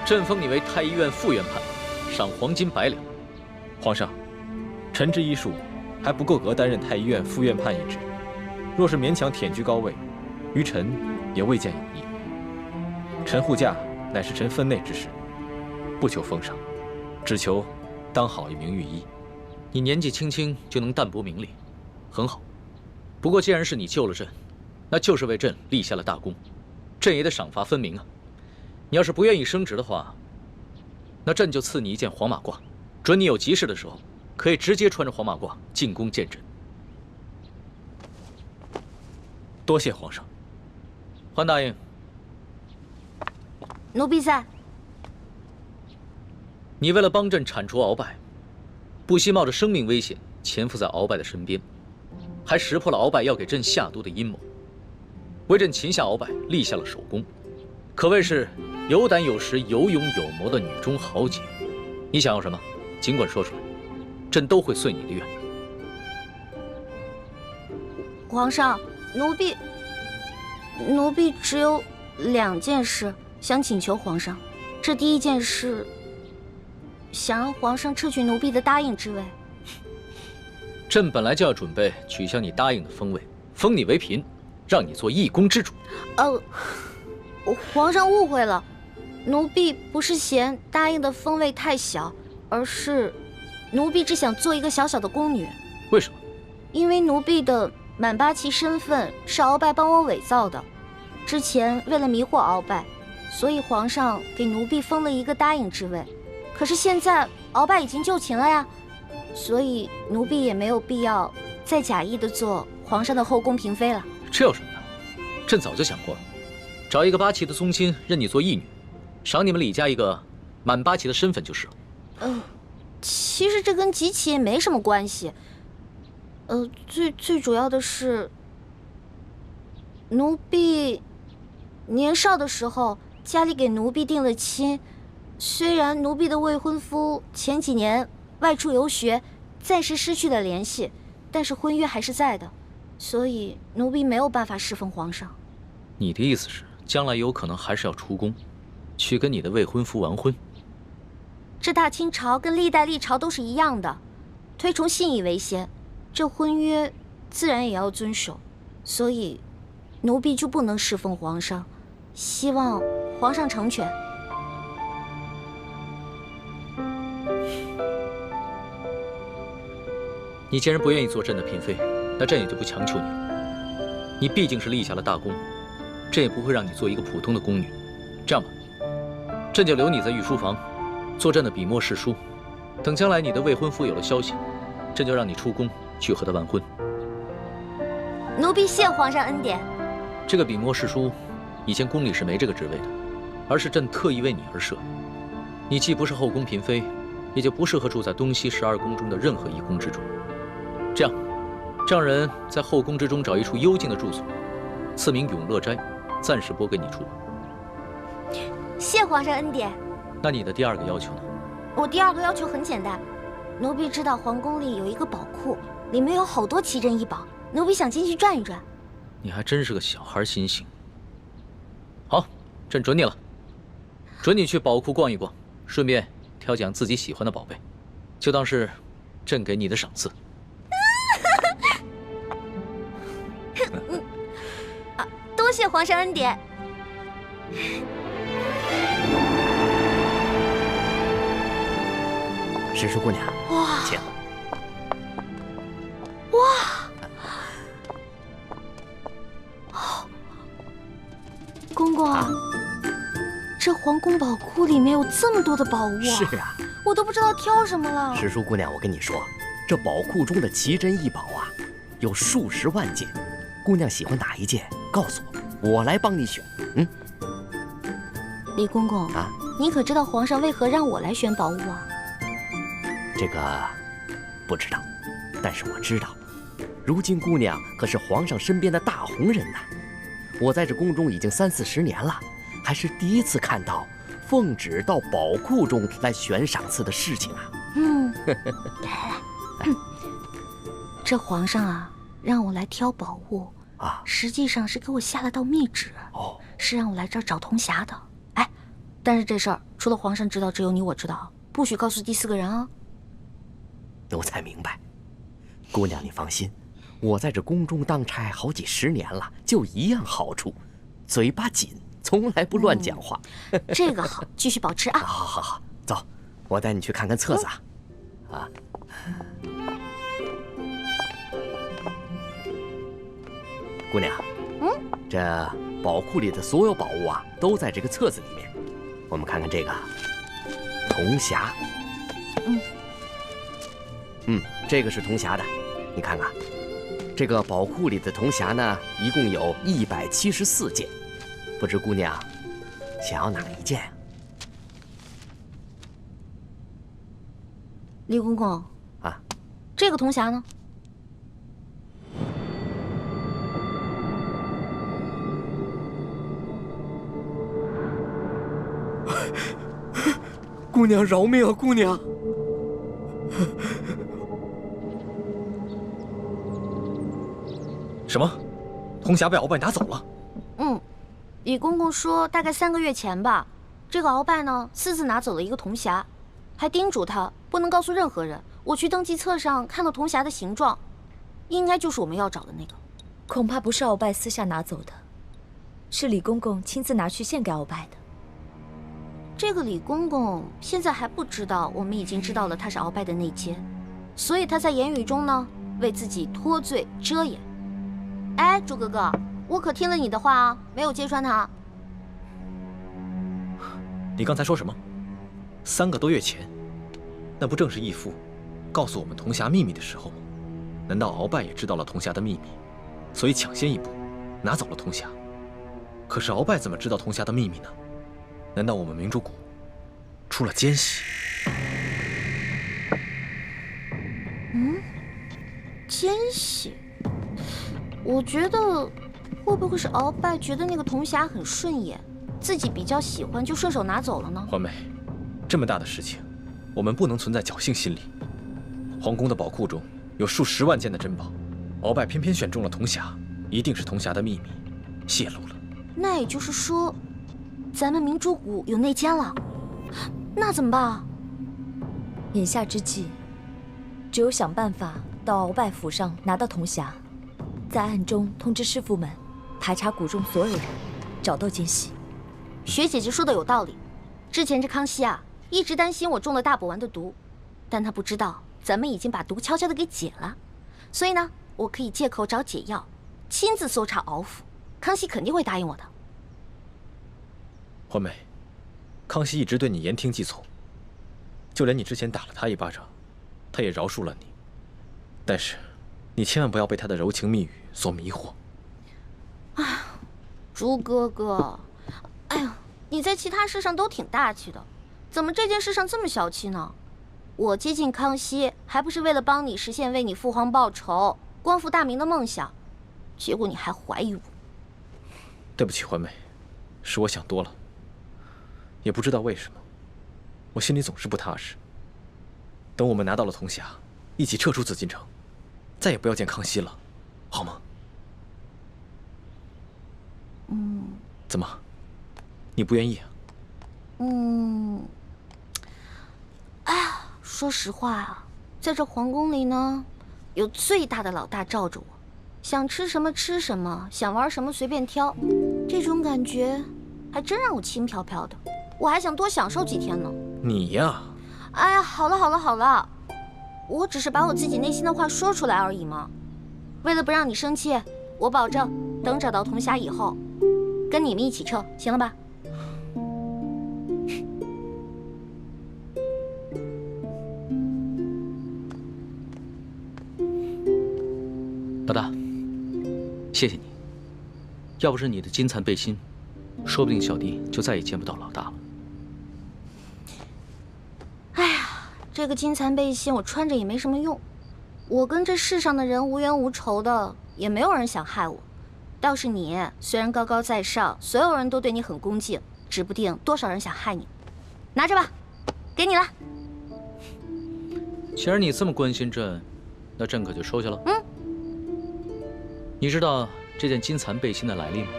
朕封你为太医院副院判，赏黄金100两。皇上，臣之医术还不够格担任太医院副院判一职，若是勉强忝居高位，于臣也未见有益。臣护驾乃是臣分内之事，不求封赏，只求当好一名御医。你年纪轻轻就能淡泊名利，很好。不过既然是你救了朕，那就是为朕立下了大功，朕也得赏罚分明啊。你要是不愿意升职的话，那朕就赐你一件黄马褂，准你有急事的时候，可以直接穿着黄马褂进宫见朕。多谢皇上。桓答应。奴婢在。你为了帮朕铲除鳌拜，不惜冒着生命危险潜伏在鳌拜的身边，还识破了鳌拜要给朕下毒的阴谋，为朕擒下鳌拜立下了首功，可谓是有胆有识、有勇有谋的女中豪杰。你想要什么，尽管说出来，朕都会遂你的愿。皇上，奴婢只有2件事想请求皇上。这第一件事，想让皇上撤去奴婢的答应之位。朕本来就要准备取消你答应的封位，封你为嫔，让你做一宫之主。皇上误会了，奴婢不是嫌答应的封位太小，而是奴婢只想做一个小小的宫女。为什么？因为奴婢的满8旗身份是鳌拜帮我伪造的，之前为了迷惑鳌拜，所以皇上给奴婢封了一个答应之位。可是现在鳌拜已经就擒了呀，所以奴婢也没有必要再假意的做皇上的后宫嫔妃了。这有什么的？朕早就想过了，找一个8旗的宗亲认你做义女，赏你们李家一个满8旗的身份就是了。其实这跟几起也没什么关系。最主要的是，奴婢年少的时候家里给奴婢定了亲，虽然奴婢的未婚夫前几年外出游学，暂时失去了联系，但是婚约还是在的，所以奴婢没有办法侍奉皇上。你的意思是，将来有可能还是要出宫，去跟你的未婚夫完婚？这大清朝跟历代历朝都是一样的，推崇信义为先，这婚约自然也要遵守，所以奴婢就不能侍奉皇上，希望皇上成全。你既然不愿意做朕的嫔妃，那朕也就不强求你了。你毕竟是立下了大功，朕也不会让你做一个普通的宫女。这样吧，朕就留你在御书房，做朕的笔墨侍书。等将来你的未婚夫有了消息，朕就让你出宫去和他完婚。奴婢谢皇上恩典。这个笔墨侍书，以前宫里是没这个职位的，而是朕特意为你而设。你既不是后宫嫔妃，也就不适合住在东西12宫中的任何一宫之中。这样，让人在后宫之中找一处幽静的住所，赐名永乐斋，暂时拨给你住。谢皇上恩典。那你的第2个要求呢？我第2个要求很简单，奴婢知道皇宫里有一个宝库，里面有好多奇珍异宝，奴婢想进去转一转。你还真是个小孩心性。好，朕准你了，准你去宝库逛一逛，顺便挑拣自己喜欢的宝贝，就当是朕给你的赏赐。多谢皇上恩典。石叔姑娘，哇，请。公公，这皇宫宝库里面有这么多的宝物啊！是啊，我都不知道挑什么了。石叔姑娘，我跟你说，这宝库中的奇珍异宝啊，有数十万件。姑娘喜欢哪一件，告诉我，我来帮你选。李公公啊，您可知道皇上为何让我来选宝物啊？这个不知道。但是我知道，如今姑娘可是皇上身边的大红人呐。我在这宫中已经30-40年了，还是第一次看到奉旨到宝库中来选赏赐的事情啊。来，这皇上啊，让我来挑宝物啊，实际上是给我下了道密旨，是让我来这儿找铜匣的。哎，但是这事儿除了皇上知道，只有你我知道，不许告诉第4个人啊。奴才明白，姑娘你放心，我在这宫中当差好几10年了，就一样好处，嘴巴紧，从来不乱讲话。这个好，继续保持啊。好，走，我带你去看看册子啊。姑娘，这宝库里的所有宝物啊，都在这个册子里面。我们看看这个铜匣，这个是铜匣的，你看看，这个宝库里的铜匣呢，一共有174件，不知姑娘想要哪一件啊？李公公啊，这个铜匣呢？姑娘饶命啊，姑娘！什么？铜匣被鳌拜拿走了？李公公说大概3个月前吧，这个鳌拜呢私自拿走了一个铜匣，还叮嘱他不能告诉任何人。我去登记册上看到铜匣的形状，应该就是我们要找的那个。恐怕不是鳌拜私下拿走的，是李公公亲自拿去献给鳌拜的。这个李公公现在还不知道我们已经知道了他是鳌拜的内奸，所以他在言语中呢为自己脱罪遮掩。哎，朱哥哥，我可听了你的话啊，没有揭穿他。你刚才说什么？3个多月前，那不正是义父告诉我们铜匣秘密的时候吗？难道鳌拜也知道了铜匣的秘密，所以抢先一步拿走了铜匣？可是鳌拜怎么知道铜匣的秘密呢？难道我们明珠谷出了奸细？奸细？我觉得会不会是鳌拜觉得那个铜匣很顺眼，自己比较喜欢，就顺手拿走了呢？环美，这么大的事情，我们不能存在侥幸心理。皇宫的宝库中有数10万件的珍宝，鳌拜偏偏选中了铜匣，一定是铜匣的秘密泄露了。那也就是说，咱们明珠谷有内奸了，那怎么办啊？眼下之计，只有想办法到鳌拜府上拿到铜匣，在暗中通知师傅们排查谷中所有人，找到奸细。学姐姐说的有道理，之前这康熙啊，一直担心我中了大补丸的毒，但他不知道咱们已经把毒悄悄的给解了，所以呢，我可以借口找解药，亲自搜查鳌府，康熙肯定会答应我的。环美，康熙一直对你言听计从，就连你之前打了他一巴掌，他也饶恕了你。但是，你千万不要被他的柔情蜜语所迷惑。朱哥哥，哎呀，你在其他事上都挺大气的，怎么这件事上这么小气呢？我接近康熙，还不是为了帮你实现为你父皇报仇、光复大明的梦想，结果你还怀疑我。对不起，环美，是我想多了。也不知道为什么，我心里总是不踏实。等我们拿到了铜匣，一起撤出紫禁城，再也不要见康熙了，好吗？怎么，你不愿意啊？哎呀，说实话啊，在这皇宫里呢，有最大的老大罩着我，想吃什么吃什么，想玩什么随便挑，这种感觉还真让我轻飘飘的。我还想多享受几天呢。你呀，哎呀，好了，我只是把我自己内心的话说出来而已嘛。为了不让你生气，我保证等找到铜匣以后，跟你们一起撤，行了吧？老大，谢谢你。要不是你的金蚕背心，说不定小弟就再也见不到老大了。哎呀，这个金蚕背心我穿着也没什么用，我跟这世上的人无冤无仇的，也没有人想害我。倒是你，虽然高高在上，所有人都对你很恭敬，指不定多少人想害你。拿着吧，给你了。既然你这么关心朕，那朕可就收下了。你知道这件金蚕背心的来历吗？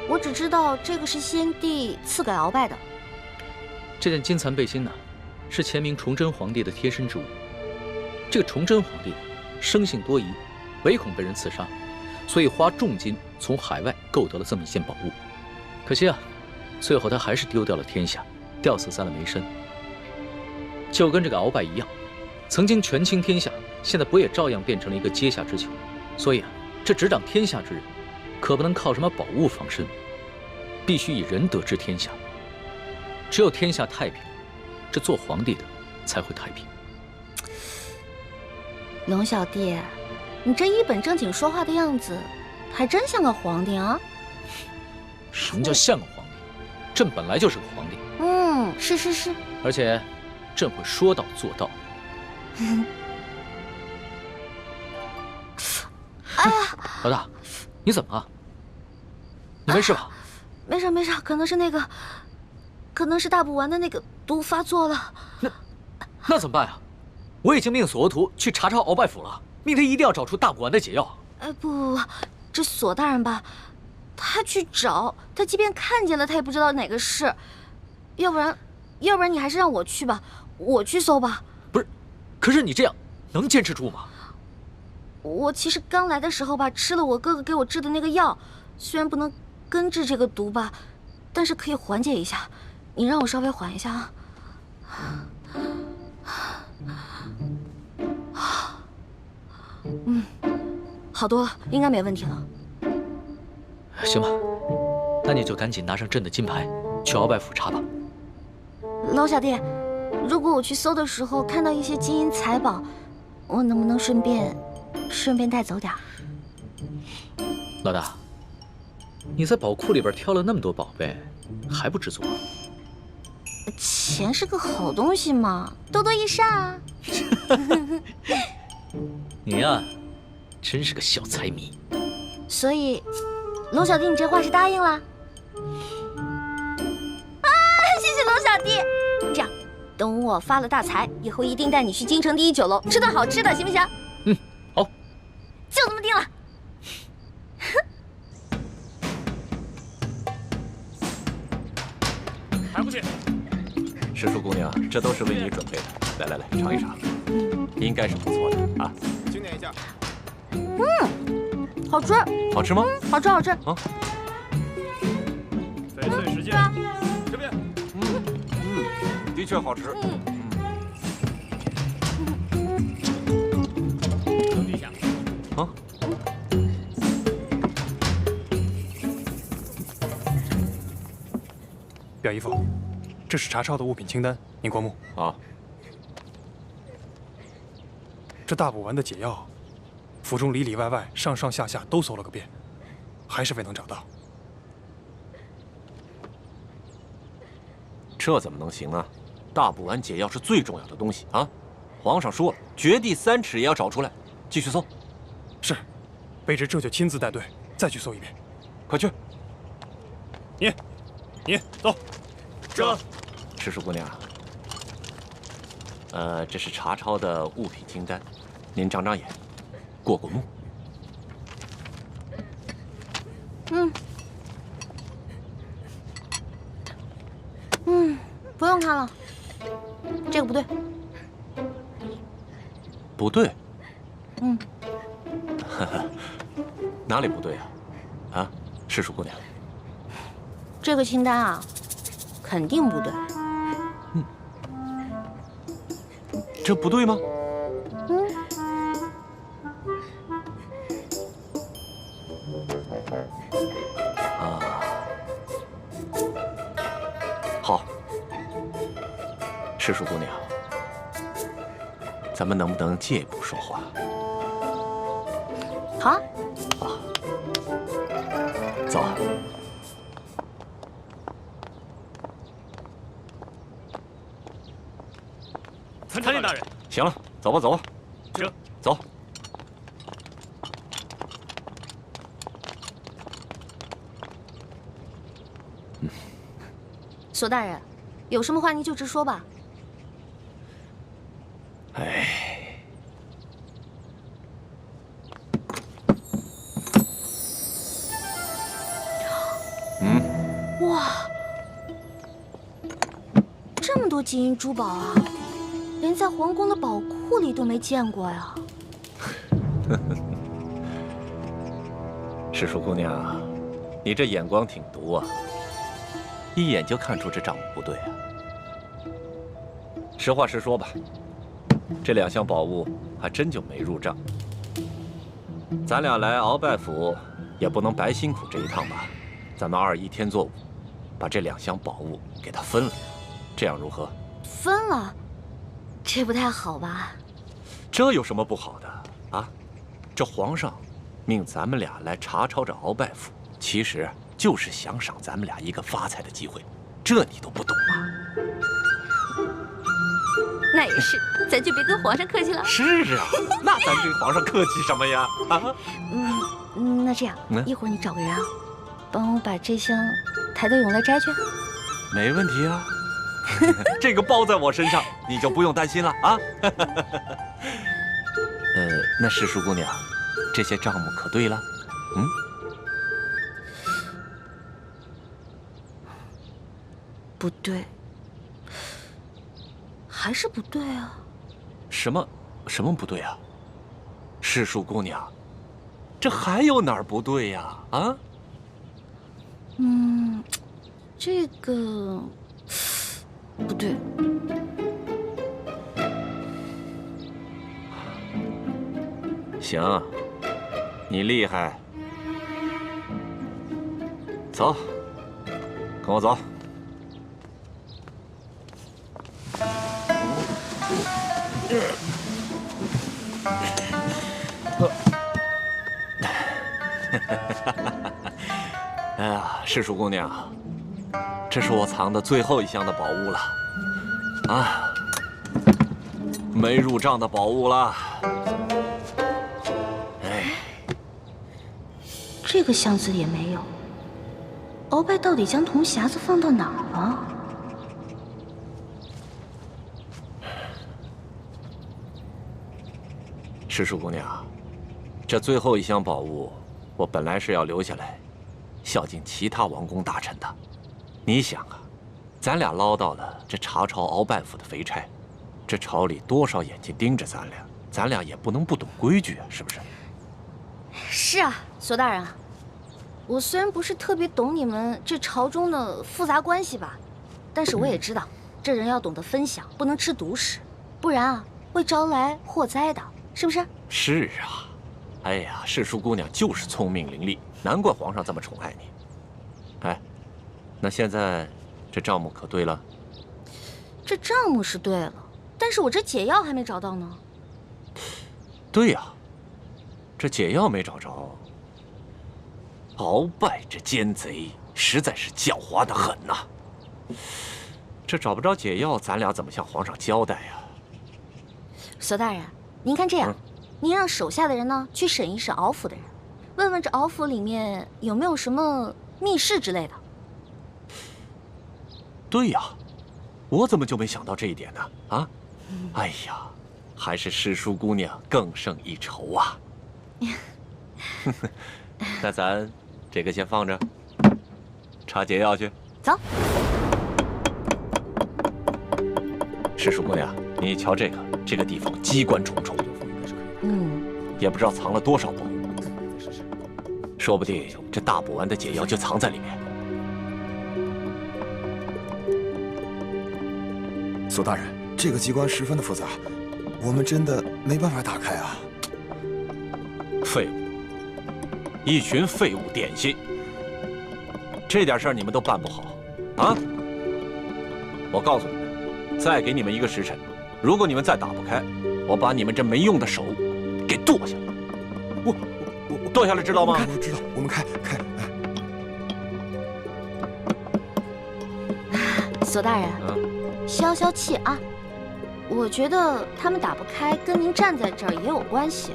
我只知道这个是先帝赐给鳌拜的。这件金蚕背心呢，是前明崇祯皇帝的贴身之物。这个崇祯皇帝生性多疑，唯恐被人刺杀，所以花重金从海外购得了这么一件宝物。可惜啊，最后他还是丢掉了天下，吊死在了梅山。就跟这个鳌拜一样，曾经权倾天下，现在不也照样变成了一个阶下之囚？所以啊，这执掌天下之人，可不能靠什么宝物防身，必须以仁德治天下。只有天下太平，这做皇帝的才会太平。龙小弟，你这一本正经说话的样子，还真像个皇帝啊！什么叫像个皇帝？朕本来就是个皇帝。是。而且，朕会说到做到。哎呀，老大，你怎么了？你没事吧？没事，可能是大补丸的那个毒发作了。那怎么办呀？我已经命索额图去查鳌拜府了，命他一定要找出大补丸的解药。不，这索大人吧，他去找，他即便看见了，他也不知道哪个是。要不然你还是让我去吧，我去搜吧。不是，可是你这样能坚持住吗？我其实刚来的时候吧，吃了我哥哥给我制的那个药，虽然不能根治这个毒吧，但是可以缓解一下。你让我稍微缓一下啊。好多了，应该没问题了。行吧，那你就赶紧拿上朕的金牌，去鳌拜府查吧。老小弟，如果我去搜的时候看到一些金银财宝，我能不能顺便带走点儿？老大，你在宝库里边挑了那么多宝贝，还不知足？钱是个好东西嘛，多多益善啊。你呀，真是个小财迷。所以，龙小弟，你这话是答应了？啊，谢谢龙小弟。这样，等我发了大财以后，一定带你去京城第一酒楼吃顿好吃的，行不行？好，就这么定了。还不去？石树姑娘，这都是为你准备的。来，尝一尝，应该是不错的啊。经典一下。好吃。好吃吗？好吃。啊。翡翠时间，这边。的确好吃。等一下。啊。表姨夫，这是查抄的物品清单，您过目。啊。这大补丸的解药，府中里里外外、上上下下都搜了个遍，还是未能找到。这怎么能行啊？大补丸解药是最重要的东西啊！皇上说了，掘地3尺也要找出来。继续搜。是，卑职这就亲自带队再去搜一遍。快去。你走。这，石树姑娘，这是查抄的物品清单，您长长眼，过目。不用看了，这个不对。不对。哪里不对啊？啊，石树姑娘。这个清单啊，肯定不对。这不对吗？好，石树姑娘，咱们能不能借一步说话？好啊。走。参见大人。行了，走吧。这。走。索大人，有什么话您就直说吧。哎，哇，这么多金银珠宝啊，连在皇宫的宝库里都没见过呀。世淑姑娘，你这眼光挺毒啊，一眼就看出这账目不对啊。实话实说吧，这2箱宝物还真就没入账。咱俩来鳌拜府，也不能白辛苦这一趟吧？咱们2:1天作5，把这2箱宝物给他分了，这样如何？分了，这不太好吧？这有什么不好的啊？这皇上命咱们俩来查抄这鳌拜府，其实就是想赏咱们俩一个发财的机会，这你都不懂吗？那也是，咱就别跟皇上客气了。是啊，那咱跟皇上客气什么呀？啊？那这样，一会儿你找个人啊，帮我把这箱抬到永乐斋去。没问题啊，这个包在我身上，你就不用担心了啊。那世淑姑娘，这些账目可对了？不对，还是不对啊？什么不对啊？世淑姑娘，这还有哪儿不对呀？啊？这个不对。行，你厉害。走，跟我走。哎呀，世淑姑娘，这是我藏的最后1箱的宝物了，啊，没入账的宝物了。哎，这个箱子也没有。鳌拜到底将铜匣子放到哪儿了？世淑姑娘，这最后1箱宝物，我本来是要留下来，孝敬其他王公大臣的。你想啊，咱俩捞到了这查抄鳌拜府的肥差，这朝里多少眼睛盯着咱俩，咱俩也不能不懂规矩啊，是不是？是啊，索大人啊，我虽然不是特别懂你们这朝中的复杂关系吧，但是我也知道，这人要懂得分享，不能吃独食，不然啊会招来祸灾的，是不是？是啊，哎呀，世淑姑娘就是聪明伶俐，难怪皇上这么宠爱你。哎，那现在这账目可对了？这账目是对了，但是我这解药还没找到呢。对呀，这解药没找着。鳌拜这奸贼实在是狡猾得很呐！这找不着解药，咱俩怎么向皇上交代呀？索大人，您看这样，您让手下的人呢去审一审鳌府的人，问问这鳌府里面有没有什么密室之类的。对呀，我怎么就没想到这一点呢？啊，哎呀，还是世淑姑娘更胜一筹啊！那咱这个先放着，查解药去。走。世淑姑娘，你瞧这个地方机关重重，也不知道藏了多少宝物，说不定这大补丸的解药就藏在里面。索大人，这个机关十分的复杂，我们真的没办法打开啊！废物，一群废物点心，这点事儿你们都办不好啊！我告诉你们，再给你们1个时辰，如果你们再打不开，我把你们这没用的手给剁下来。我剁下来，知道吗？我知道，我们开。索大人，消消气啊！我觉得他们打不开，跟您站在这儿也有关系。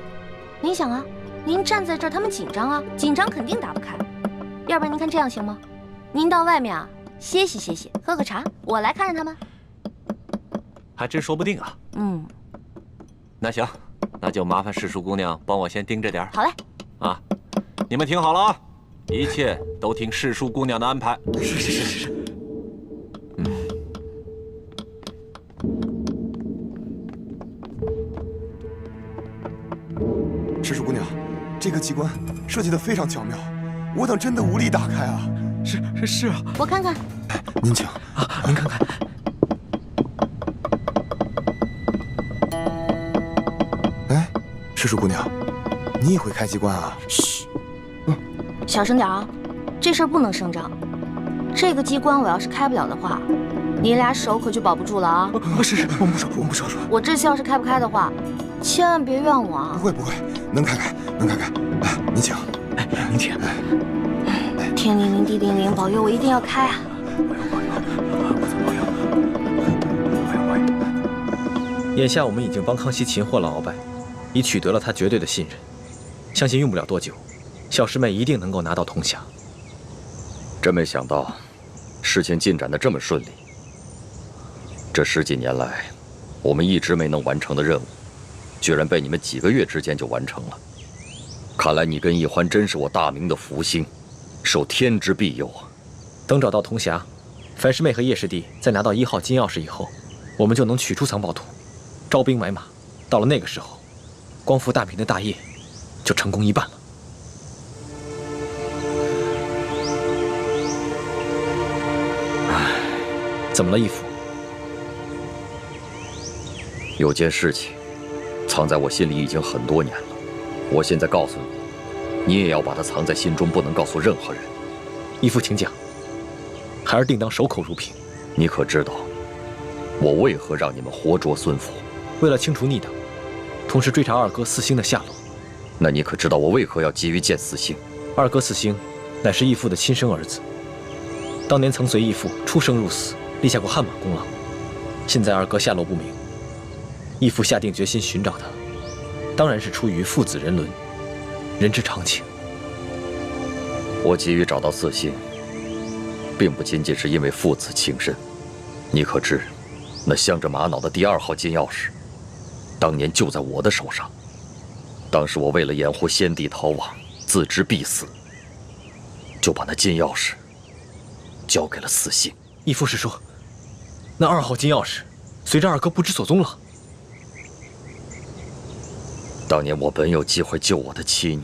您想啊，您站在这儿，他们紧张啊，紧张肯定打不开。要不然您看这样行吗？您到外面啊歇息歇息，喝个茶，我来看着他们。还真说不定啊。嗯，那行，那就麻烦世叔姑娘帮我先盯着点儿。好嘞。啊，你们听好了啊，一切都听世叔姑娘的安排。是。世叔姑娘，这个机关设计得非常巧妙，我等真的无力打开啊！是啊，我看看。您请啊，您看看。哎，世叔姑娘，你也会开机关啊？嘘，小声点啊，这事儿不能声张。这个机关我要是开不了的话，你俩手可就保不住了啊！是，我们不说。我这次要是开不开的话，千万别怨我啊！不会，能开。哎，您请。哎，您请。天灵灵，地灵灵，保佑我一定要开啊！眼下我们已经帮康熙擒获了鳌拜，已取得了他绝对的信任，相信用不了多久，小师妹一定能够拿到铜匣。真没想到，事情进展得这么顺利。这10几年来，我们一直没能完成的任务，居然被你们几个月之间就完成了。看来你跟易欢真是我大明的福星，受天之庇佑啊！等找到铜匣，樊师妹和叶师弟再拿到1号金钥匙以后，我们就能取出藏宝图，招兵买马。到了那个时候，光复大明的大业就成功一半了。唉，怎么了，义父？有件事情藏在我心里已经很多年了，我现在告诉你，你也要把它藏在心中，不能告诉任何人。义父，请讲。孩儿定当守口如瓶。你可知道，我为何让你们活捉孙府？为了清除逆党，同时追查二哥四星的下落。那你可知道我为何要急于见四星？二哥四星乃是义父的亲生儿子，当年曾随义父出生入死，立下过汗马功劳。现在二哥下落不明，义父下定决心寻找他，当然是出于父子人伦，人之常情。我急于找到四星，并不仅仅是因为父子情深。你可知，那镶着玛瑙的第2号金钥匙，当年就在我的手上。当时我为了掩护先帝逃亡，自知必死，就把那金钥匙交给了四星。义父是说，那2号金钥匙随着二哥不知所踪了。当年我本有机会救我的妻女，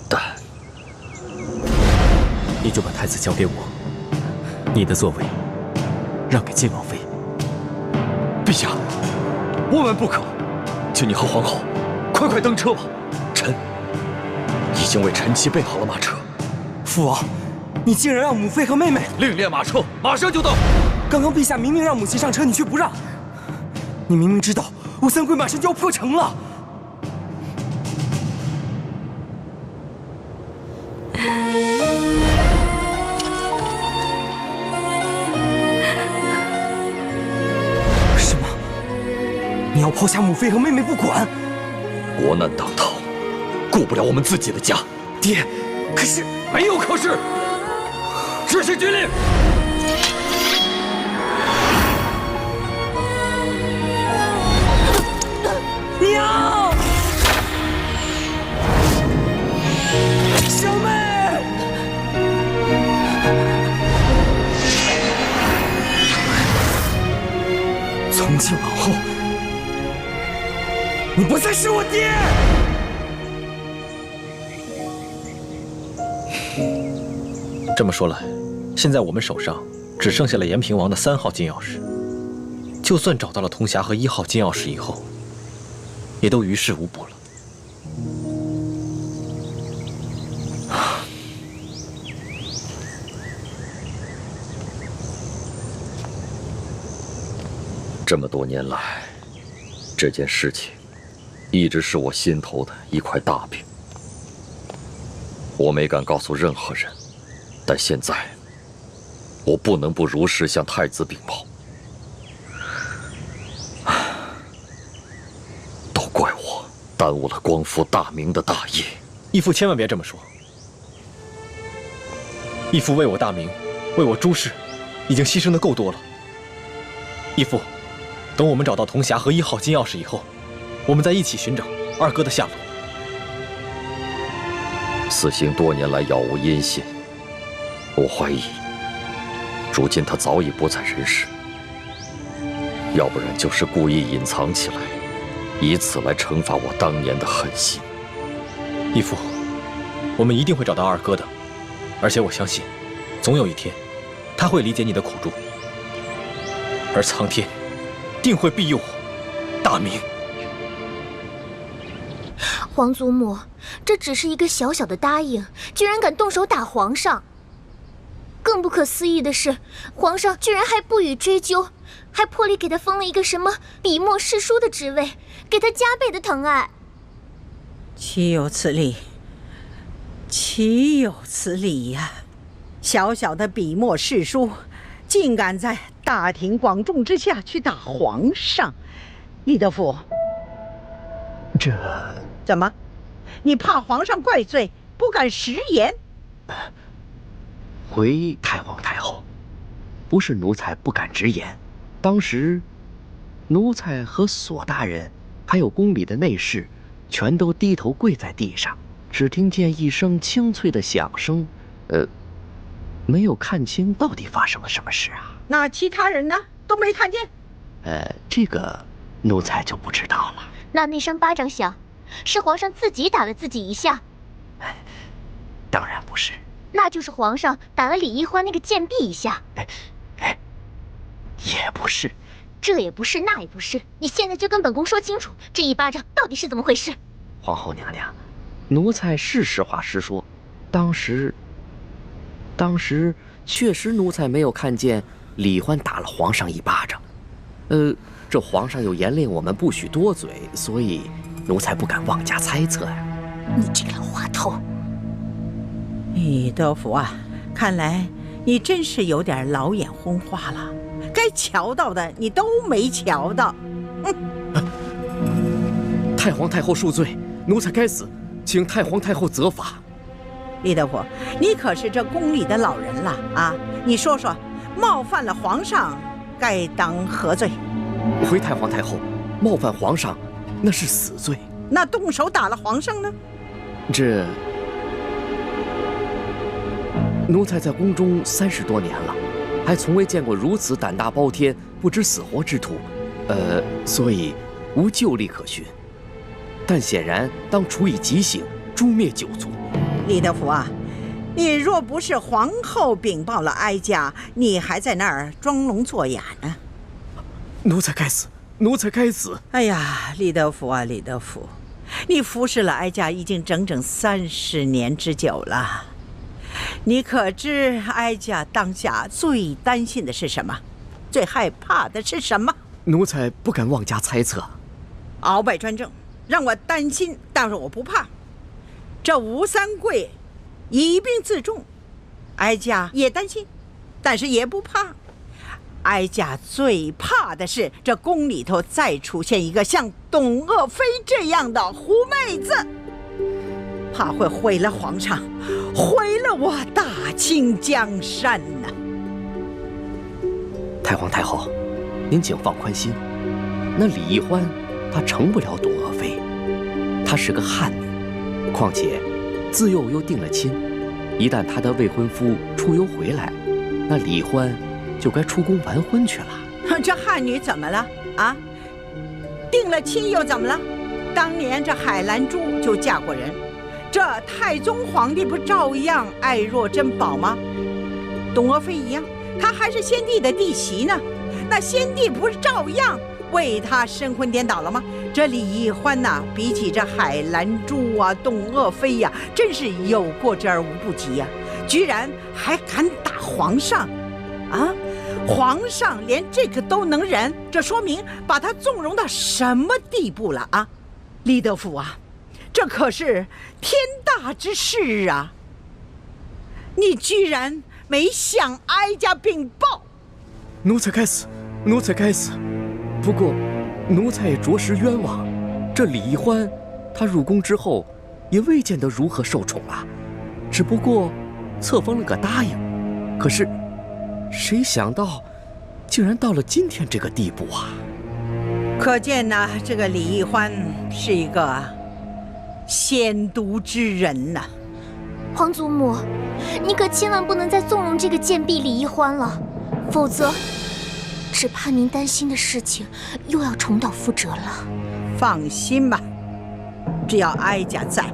但你就把太子交给我，你的座位让给晋王妃。陛下，万万不可！请你和皇后快登车吧。臣已经为臣妻备好了马车。父王，你竟然让母妃和妹妹另列马车，马上就到。刚刚陛下明明让母亲上车，你却不让。你明明知道我三桂马上就要破城了。什么？你要抛下母妃和妹妹不管？国难当头，顾不了我们自己的家。爹，可是没有可是。执行军令。娘，小妹，从今往后，你不再是我爹。这么说来，现在我们手上只剩下了延平王的3号金钥匙。就算找到了铜匣和1号金钥匙以后，也都于事无补了。这么多年来，这件事情一直是我心头的一块大饼，我没敢告诉任何人。但现在，我不能不如实向太子禀报。耽误了光复大明的大业。义父千万别这么说。义父为我大明，为我朱氏，已经牺牲的够多了。义父，等我们找到铜匣和1号金钥匙以后，我们再一起寻找二哥的下落。四星多年来杳无音信，我怀疑，如今他早已不在人世，要不然就是故意隐藏起来，以此来惩罚我当年的狠心。义父，我们一定会找到二哥的，而且我相信，总有一天，他会理解你的苦衷，而苍天定会庇佑我大明。皇祖母，这只是一个小小的答应，居然敢动手打皇上。更不可思议的是，皇上居然还不予追究，还破例给他封了一个什么笔墨侍书的职位，给他加倍的疼爱。岂有此理！岂有此理呀！小小的笔墨侍书，竟敢在大庭广众之下去打皇上！李德福，这怎么？你怕皇上怪罪，不敢食言？回太皇太后，不是奴才不敢直言，当时奴才和索大人还有宫里的内侍，全都低头跪在地上，只听见一声清脆的响声，没有看清到底发生了什么事啊。那其他人呢？都没看见？这个奴才就不知道了。那声巴掌响，是皇上自己打了自己一下？当然不是。那就是皇上打了李一欢那个贱婢一下。也不是。这也不是，那也不是，你现在就跟本宫说清楚，这一巴掌到底是怎么回事？皇后娘娘，奴才是实话实说，当时确实奴才没有看见李欢打了皇上一巴掌。这皇上又严令我们不许多嘴，所以奴才不敢妄加猜测呀。你这个老滑头！李德福啊，看来你真是有点老眼昏花了，该瞧到的你都没瞧到。太皇太后恕罪，奴才该死，请太皇太后责罚。李德福，你可是这宫里的老人了啊！你说说，冒犯了皇上，该当何罪？回太皇太后，冒犯皇上，那是死罪。那动手打了皇上呢？这奴才在宫中30多年了，还从未见过如此胆大包天、不知死活之徒，所以无旧例可循。但显然当处以极刑，诛灭9族。李德福啊，你若不是皇后禀报了哀家，你还在那儿装聋作哑呢。奴才该死，奴才该死！哎呀，李德福啊，李德福，你服侍了哀家已经整整30年之久了。你可知哀家当下最担心的是什么？最害怕的是什么？奴才不敢妄加猜测。鳌拜专政，让我担心，但是我不怕。这吴三桂以兵自重，哀家也担心，但是也不怕。哀家最怕的是这宫里头再出现一个像董鄂妃这样的狐妹子，怕会毁了皇上，毁了我大清江山呐！太皇太后，您请放宽心，那李易欢她成不了董鄂妃，她是个汉女，况且自幼又定了亲，一旦她的未婚夫出游回来，那李欢就该出宫完婚去了。这汉女怎么了啊？定了亲又怎么了？当年这海兰珠就嫁过人，这太宗皇帝不照样爱若珍宝吗？董鄂妃一样，她还是先帝的弟媳呢，那先帝不是照样为她神魂颠倒了吗？这李易欢呐，比起这海兰珠啊、董鄂妃呀，真是有过之而无不及呀！居然还敢打皇上！啊，皇上连这个都能忍，这说明把他纵容到什么地步了啊？李德福啊，这可是天大之事啊！你居然没向哀家禀报！奴才该死，奴才该死。不过，奴才也着实冤枉。这李易欢，他入宫之后，也未见得如何受宠啊，只不过册封了个答应。可是，谁想到，竟然到了今天这个地步啊！可见呢，这个李易欢是一个先毒之人呐。皇祖母，你可千万不能再纵容这个贱婢李易欢了，否则，只怕您担心的事情又要重蹈覆辙了。放心吧，只要哀家在，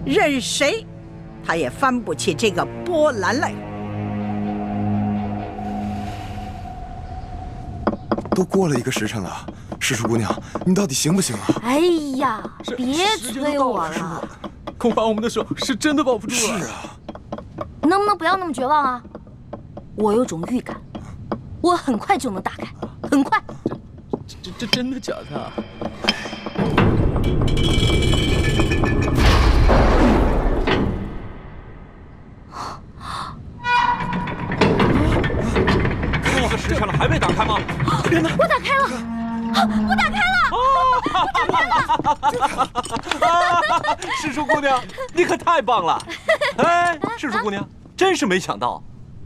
任谁他也翻不起这个波澜来。都过了1个时辰了，诗书姑娘，你到底行不行啊？哎呀，别催我了，恐怕我们的手是真的保不住了。是啊，能不能不要那么绝望啊？我有种预感，我很快就能打开，很快。这真的假的啊？这个时辰了还没打开吗？天哪！我打开了，我打开了！世叔姑娘，你可太棒了！哎，世叔姑娘，真是没想到，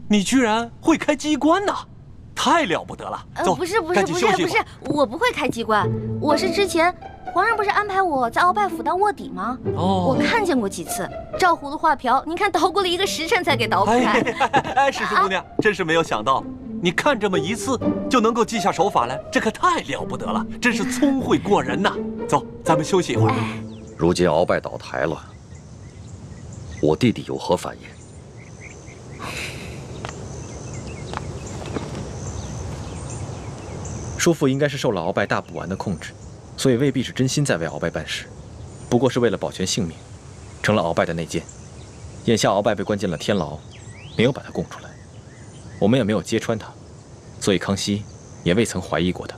你居然会开机关呐！太了不得了！走，不是，我不会开机关，我是之前皇上不是安排我在鳌拜府当卧底吗？我看见过几次，照葫芦画瓢，您看捣鼓了1个时辰才给捣鼓开。哎，世叔姑娘，真是没有想到，你看这么一次就能够记下手法来，这可太了不得了，真是聪慧过人呐！走，咱们休息一会儿。如今鳌拜倒台了，我弟弟有何反应？叔父应该是受了鳌拜大补丸的控制，所以未必是真心在为鳌拜办事，不过是为了保全性命，成了鳌拜的内奸。眼下鳌拜被关进了天牢，没有把他供出来，我们也没有揭穿他，所以康熙也未曾怀疑过他。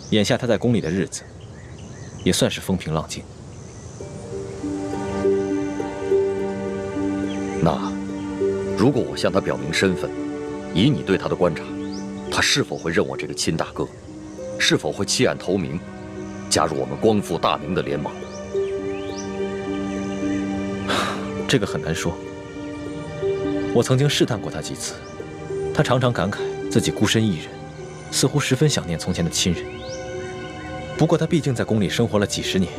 眼下他在宫里的日子，也算是风平浪静。那，如果我向他表明身份，以你对他的观察，他是否会认我这个亲大哥？是否会弃暗投明，加入我们光复大明的联盟？这个很难说。我曾经试探过他几次，他常常感慨自己孤身一人，似乎十分想念从前的亲人。不过他毕竟在宫里生活了几十年，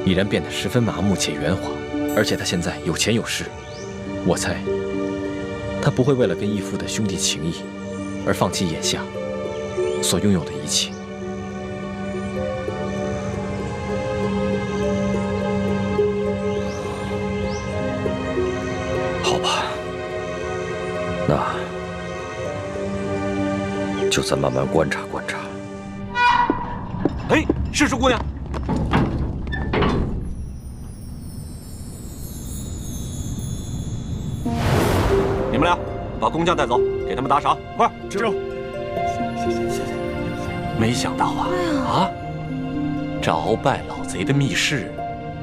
已然变得十分麻木且圆滑，而且他现在有钱有势，我猜他不会为了跟义父的兄弟情谊而放弃眼下所拥有的一切。好吧，那就再慢慢观察观察。哎，世叔姑娘，你们俩把工匠带走，给他们打赏，快！知。没想到啊，这鳌拜老贼的密室，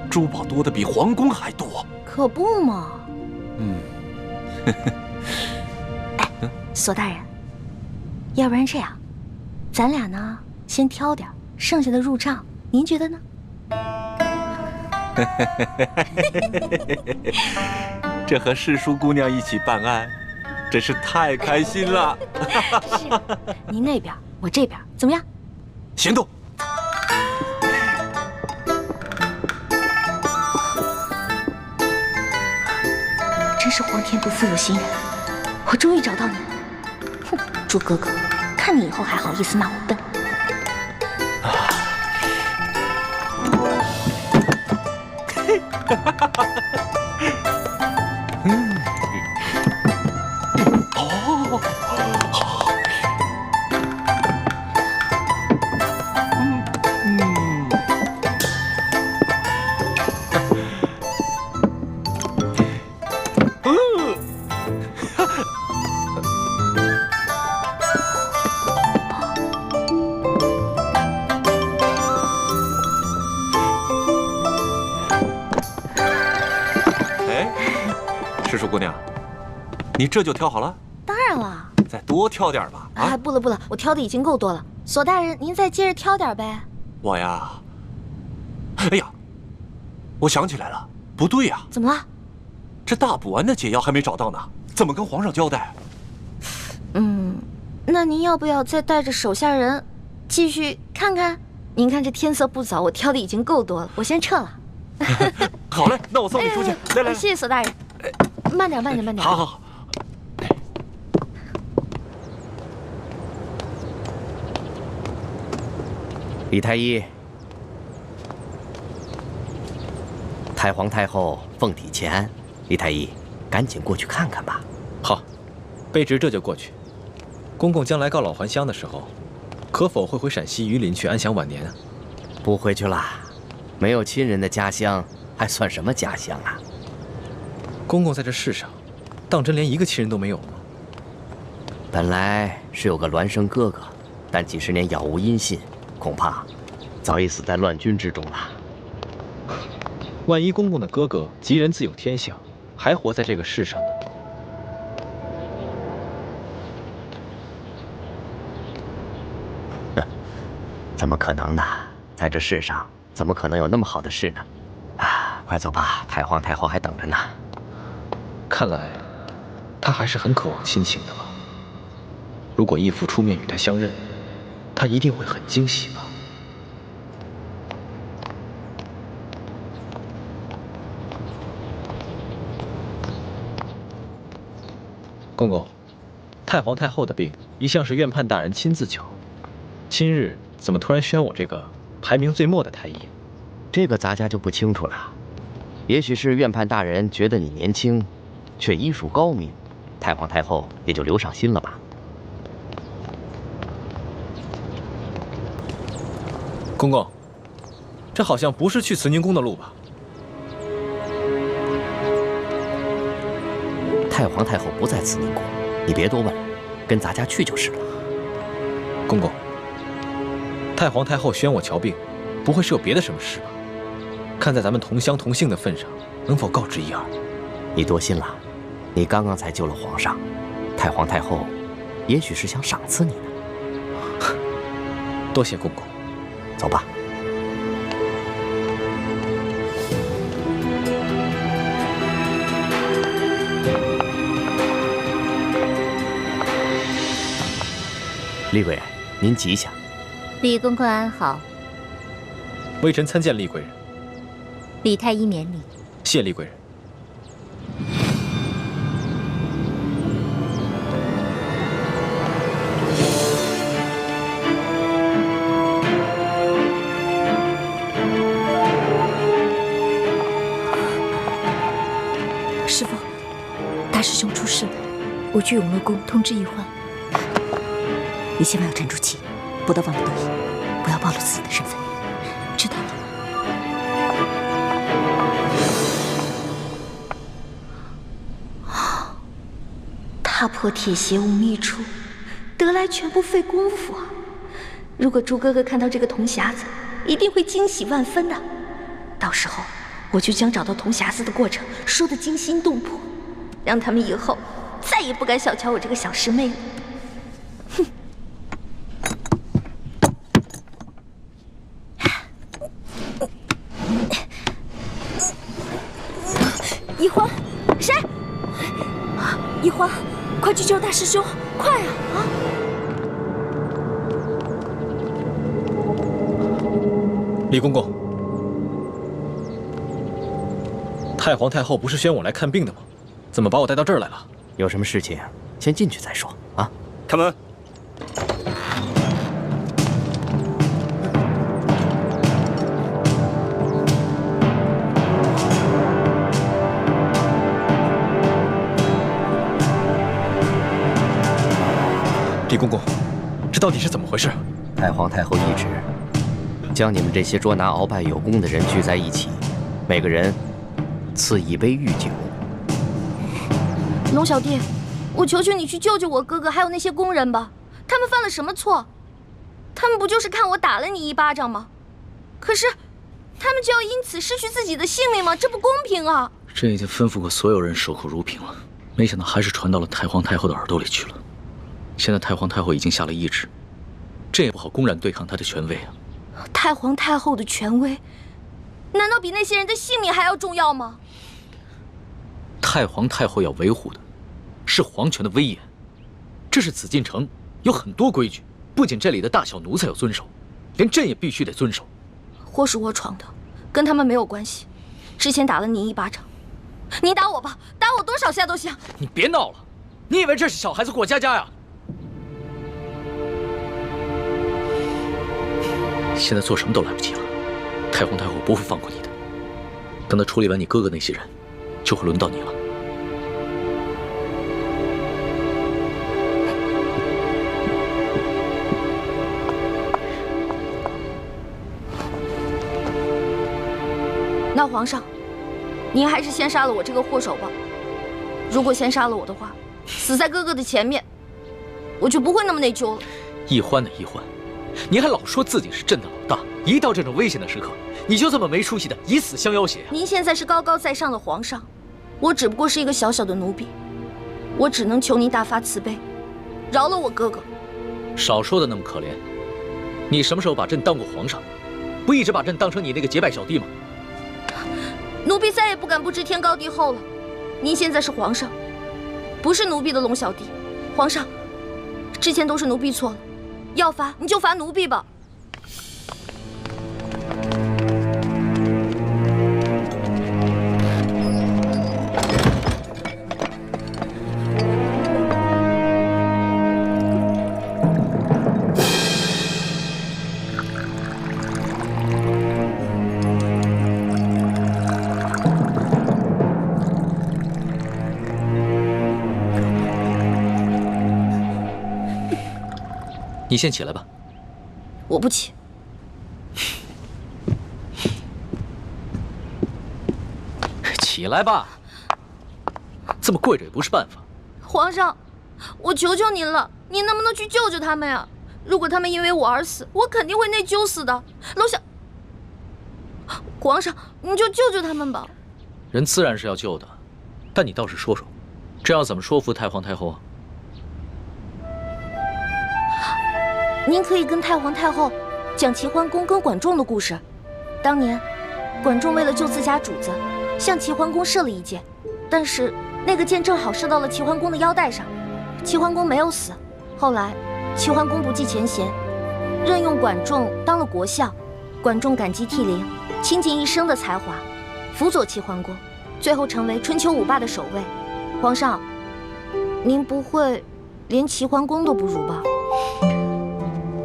珠宝多的比皇宫还多。可不嘛。哎，索大人，要不然这样，咱俩呢先挑点，剩下的入账，您觉得呢？这和世叔姑娘一起办案，真是太开心了。是，您那边，我这边，怎么样？行动！真是皇天不负有心人，我终于找到你了。哼，朱哥哥，看你以后还好意思骂我笨。世叔姑娘，你这就挑好了？当然了，再多挑点吧。哎，不了，我挑的已经够多了。索大人，您再接着挑点呗。我呀，哎呀，我想起来了，不对呀，怎么了？这大补丸的解药还没找到呢，怎么跟皇上交代？那您要不要再带着手下人继续看看？您看这天色不早，我挑的已经够多了，我先撤了。好嘞，那我送你出去。来，谢谢索大人。慢点。好。李太医，太皇太后凤体前安，李太医，赶紧过去看看吧。好，卑职这就过去。公公将来告老还乡的时候，可否会回陕西榆林去安享晚年啊？不回去了，没有亲人的家乡还算什么家乡啊？公公在这世上，当真连一个亲人都没有吗？本来是有个孪生哥哥，但几十年杳无音信，恐怕早已死在乱军之中了。万一公公的哥哥吉人自有天相，还活在这个世上呢？怎么可能呢？在这世上，怎么可能有那么好的事呢？啊，快走吧，太皇太后还等着呢。看来，他还是很渴望亲情的吧？如果义父出面与他相认，他一定会很惊喜吧？公公，太皇太后的病一向是院判大人亲自救，今日怎么突然选我这个排名最末的太医？这个咱家就不清楚了。也许是院判大人觉得你年轻，却医术高明，太皇太后也就留上心了吧。公公，这好像不是去慈宁宫的路吧？太皇太后不在慈宁宫，你别多问了，跟咱家去就是了。公公，太皇太后宣我瞧病，不会是有别的什么事吧？看在咱们同乡同姓的份上，能否告知一二？你多心了，你刚刚才救了皇上，太皇太后也许是想赏赐你呢。多谢公公，走吧。厉贵人，您吉祥。李公公安好。微臣参见厉贵人。李太医免礼。谢厉贵人。师父，大师兄出事了，我去永乐宫通知医患。你千万要沉住气，不到万不得已，不要暴露自己的身份，知道了吗？踏破铁鞋无觅处，得来全不费工夫啊！如果朱哥哥看到这个铜匣子，一定会惊喜万分的。到时候我就将找到铜匣子的过程说得惊心动魄，让他们以后再也不敢小瞧我这个小师妹了。哼！一欢，谁？一欢，快去救大师兄，快啊！啊！李公公，太皇太后不是宣我来看病的吗？怎么把我带到这儿来了？有什么事情先进去再说啊！开门。李公公，这到底是怎么回事？太皇太后懿旨，将你们这些捉拿鳌拜有功的人聚在一起，每个人赐一杯御酒。龙小弟，我求求你去救救我哥哥，还有那些工人吧。他们犯了什么错？他们不就是看我打了你一巴掌吗？可是，他们就要因此失去自己的性命吗？这不公平啊！朕已经吩咐过所有人守口如瓶了，没想到还是传到了太皇太后的耳朵里去了。现在太皇太后已经下了懿旨，朕也不好公然对抗她的权威啊。太皇太后的权威，难道比那些人的性命还要重要吗？太皇太后要维护的是皇权的威严，这是紫禁城，有很多规矩，不仅这里的大小奴才要遵守，连朕也必须得遵守。祸是我闯的，跟他们没有关系。之前打了你一巴掌，你打我吧，打我多少下都行。你别闹了，你以为这是小孩子过家家呀？现在做什么都来不及了，太皇太后不会放过你的。等他处理完你哥哥那些人，就会轮到你了。那皇上，您还是先杀了我这个祸首吧。如果先杀了我的话，死在哥哥的前面，我就不会那么内疚了。易欢的易欢，你还老说自己是朕的老大，一到这种危险的时刻，你就这么没出息的以死相要挟。您现在是高高在上的皇上，我只不过是一个小小的奴婢，我只能求您大发慈悲，饶了我哥哥。少说的那么可怜，你什么时候把朕当过皇上？不一直把朕当成你那个结拜小弟吗？奴婢再也不敢不知天高地厚了。您现在是皇上，不是奴婢的龙小弟。皇上，之前都是奴婢错了，要罚你就罚奴婢吧。你先起来吧。我不起。起来吧，这么跪着也不是办法。皇上，我求求您了，您能不能去救救他们呀？如果他们因为我而死，我肯定会内疚死的。楼下，皇上，你就救救他们吧。人自然是要救的，但你倒是说说，这要怎么说服太皇太后啊？您可以跟太皇太后讲齐桓公跟管仲的故事。当年，管仲为了救自家主子，向齐桓公射了一箭，但是那个箭正好射到了齐桓公的腰带上，齐桓公没有死。后来，齐桓公不计前嫌，任用管仲当了国相。管仲感激涕零，倾尽一生的才华，辅佐齐桓公，最后成为春秋五霸的首位。皇上，您不会连齐桓公都不如吧？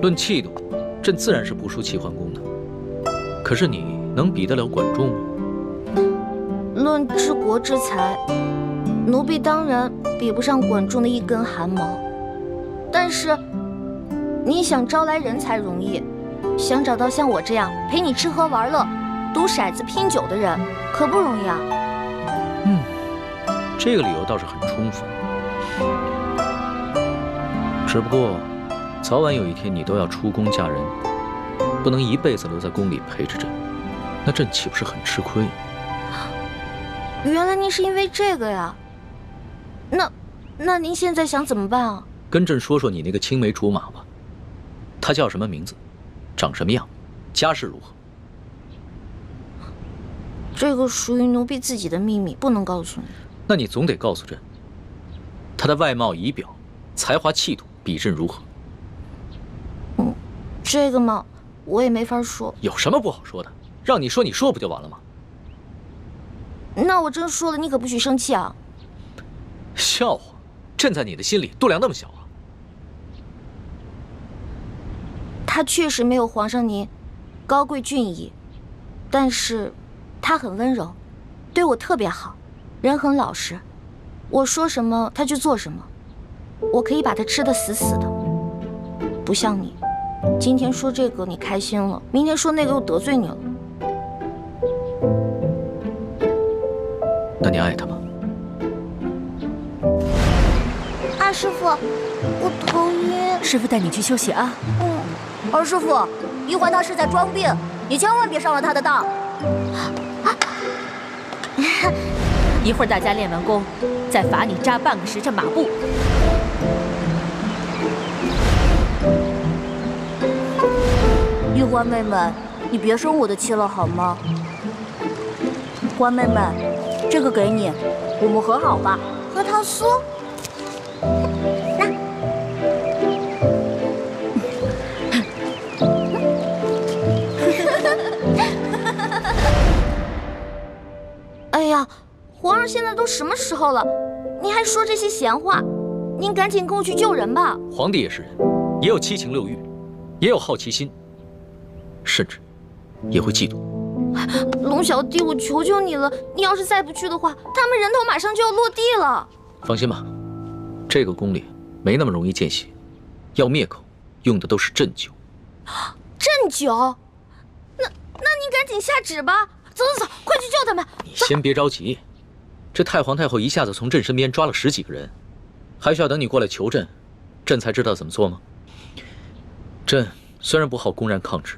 论气度，朕自然是不输齐桓公的。可是你能比得了管仲吗？论治国之才，奴婢当然比不上管仲的一根汗毛。但是，你想招来人才容易，想找到像我这样陪你吃喝玩乐、赌骰子拼酒的人，可不容易啊。这个理由倒是很充分。只不过，早晚有一天你都要出宫嫁人，不能一辈子留在宫里陪着朕，那朕岂不是很吃亏？原来您是因为这个呀？那您现在想怎么办啊？跟朕说说你那个青梅竹马吧，他叫什么名字，长什么样，家世如何？这个属于奴婢自己的秘密，不能告诉你。那你总得告诉朕，他的外貌仪表、才华气度比朕如何？这个嘛，我也没法说。有什么不好说的？让你说，你说不就完了吗？那我真说了，你可不许生气啊！笑话，朕在你的心里度量那么小啊？他确实没有皇上您高贵俊逸，但是他很温柔，对我特别好，人很老实，我说什么他就做什么，我可以把他吃得死死的。不像你，今天说这个你开心了，明天说那个又得罪你了。那你爱他吗？二师傅，我头晕。师傅带你去休息啊。二师傅，一环他是在装病，你千万别上了他的当。一会儿大家练完功，再罚你扎半个时辰马步。玉环妹妹，你别生我的气了好吗？欢妹妹，这个给你，我们和好吧。核桃酥，那。哎呀，皇上现在都什么时候了，您还说这些闲话？您赶紧跟我去救人吧。皇帝也是人，也有七情六欲，也有好奇心，甚至也会嫉妒。龙小弟，我求求你了，你要是再不去的话，他们人头马上就要落地了。放心吧，这个宫里没那么容易见血，要灭口用的都是鸩酒。鸩酒？那您赶紧下旨吧。走，快去救他们！你先别着急，这太皇太后一下子从朕身边抓了10几个人，还需要等你过来求朕，朕才知道怎么做吗？朕虽然不好公然抗旨，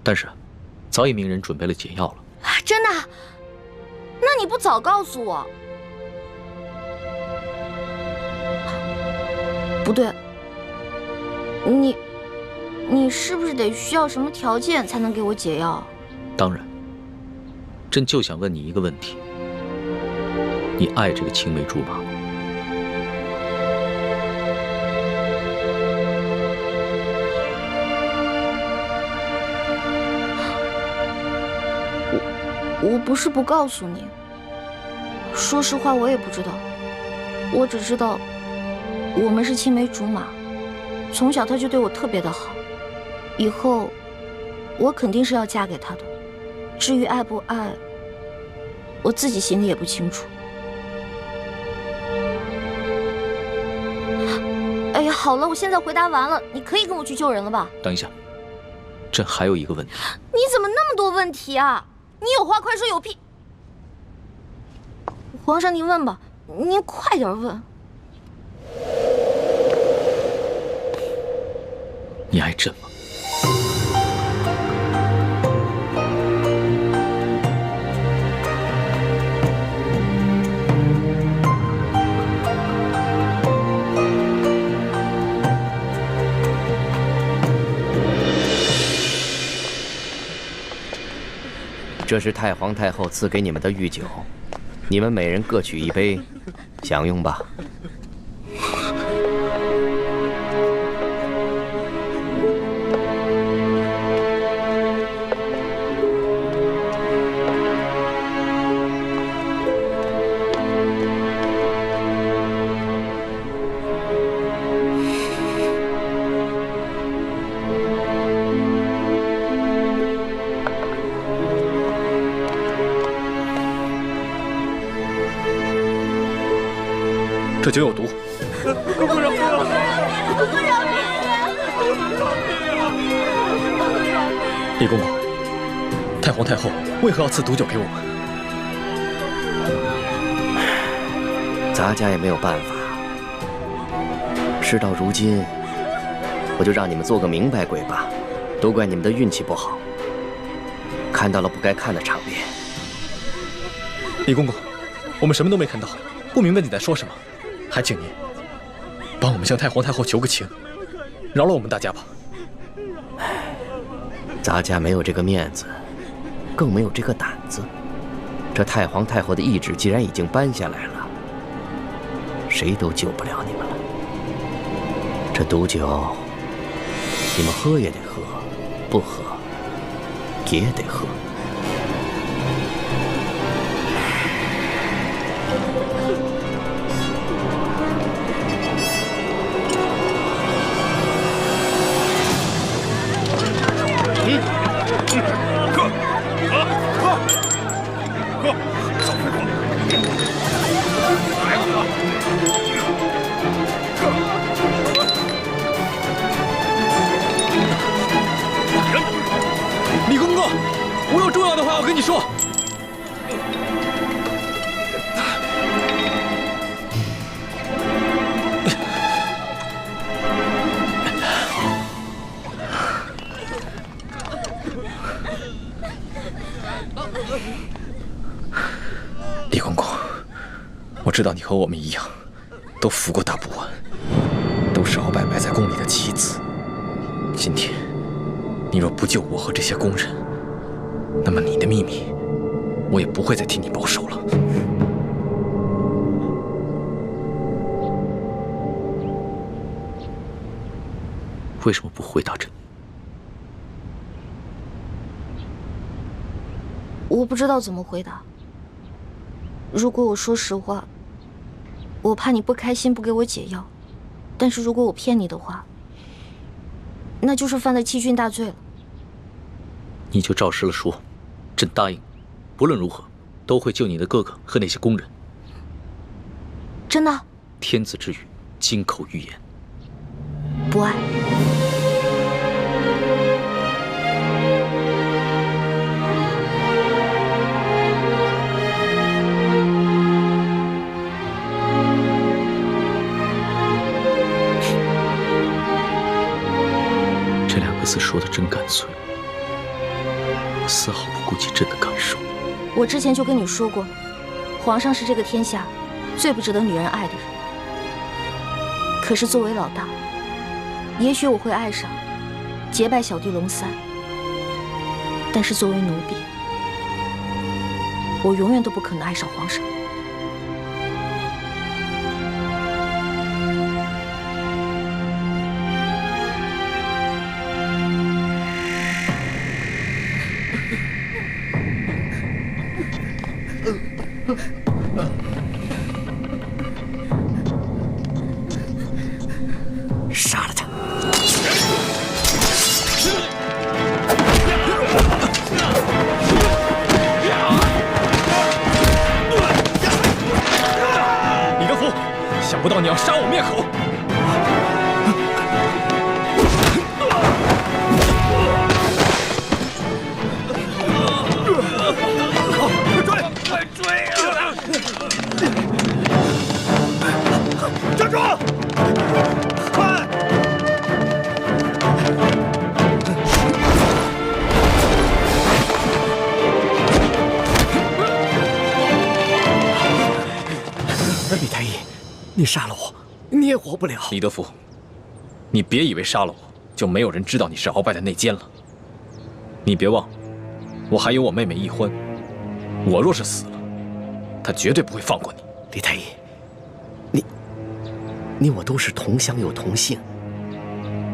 但是早已命人准备了解药了。真的？那你不早告诉我？不对，你是不是得需要什么条件才能给我解药？当然。朕就想问你一个问题：你爱这个青梅竹马吗？我不是不告诉你，说实话我也不知道，我只知道我们是青梅竹马，从小他就对我特别的好，以后我肯定是要嫁给他的。至于爱不爱，我自己心里也不清楚。哎呀，好了，我现在回答完了，你可以跟我去救人了吧？等一下，朕还有一个问题。你怎么那么多问题啊？你有话快说，有屁！皇上，您问吧，您快点问。你爱朕吗？这是太皇太后赐给你们的御酒，你们每人各取一杯，享用吧。这酒有毒。公公饶命！公公饶命！李公公，太皇太后为何要赐毒酒给我们？咱家也没有办法。事到如今，我就让你们做个明白鬼吧。都怪你们的运气不好，看到了不该看的场面。李公公，我们什么都没看到，不明白你在说什么。还请您帮我们向太皇太后求个情，饶了我们大家吧。咱家没有这个面子，更没有这个胆子。这太皇太后的懿旨既然已经颁下来了，谁都救不了你们了。这毒酒，你们喝也得喝，不喝也得喝。李公公，我有重要的话要跟你说。李公公，我知道你和我们一样，都服过大补丸，都是鳌拜埋在宫里的棋子。今天，你若不救我和这些宫人，那么你的秘密我也不会再替你报仇了。为什么不回答朕？我不知道怎么回答。如果我说实话，我怕你不开心，不给我解药；但是如果我骗你的话，那就是犯了欺君大罪了。你就照实了说，朕答应，不论如何，都会救你的哥哥和那些工人。真的？天子之语，金口玉言。不爱。这两个字说的真干脆，丝毫不顾及朕的感受。我之前就跟你说过，皇上是这个天下最不值得女人爱的人。可是作为老大，也许我会爱上结拜小弟龙三，但是作为奴婢，我永远都不可能爱上皇上。杀了他！李德福，想不到你要杀我灭口！快追啊！站住！快！李太医，你杀了我，你也活不了。李德福，你别以为杀了我就没有人知道你是鳌拜的内奸了。你别忘，我还有我妹妹易欢，我若是死了，她绝对不会放过你。李太医，你我都是同乡又同姓，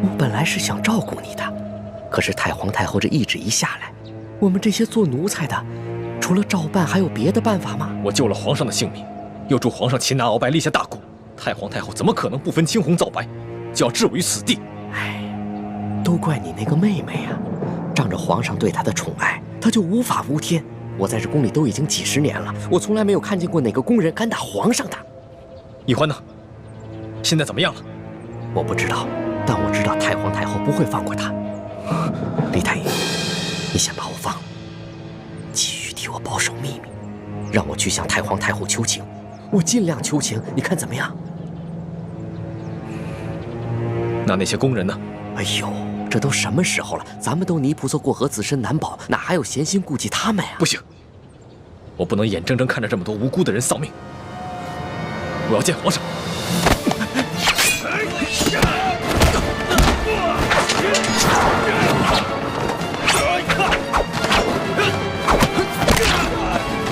我本来是想照顾你的，可是太皇太后这懿旨一下来，我们这些做奴才的，除了照办还有别的办法吗？我救了皇上的性命，又助皇上擒拿鳌拜，立下大功，太皇太后怎么可能不分青红皂白，就要置我于死地？哎，都怪你那个妹妹呀！仗着皇上对她的宠爱，她就无法无天。我在这宫里都已经几十年了，我从来没有看见过哪个宫人敢打皇上的。易欢呢？现在怎么样了？我不知道，但我知道太皇太后不会放过她。李太医，你先把我放了，继续替我保守秘密，让我去向太皇太后求情，我尽量求情，你看怎么样？那些工人呢？哎呦，这都什么时候了？咱们都泥菩萨过河，自身难保，哪还有闲心顾及他们呀？不行，我不能眼睁睁看着这么多无辜的人丧命。我要见皇上。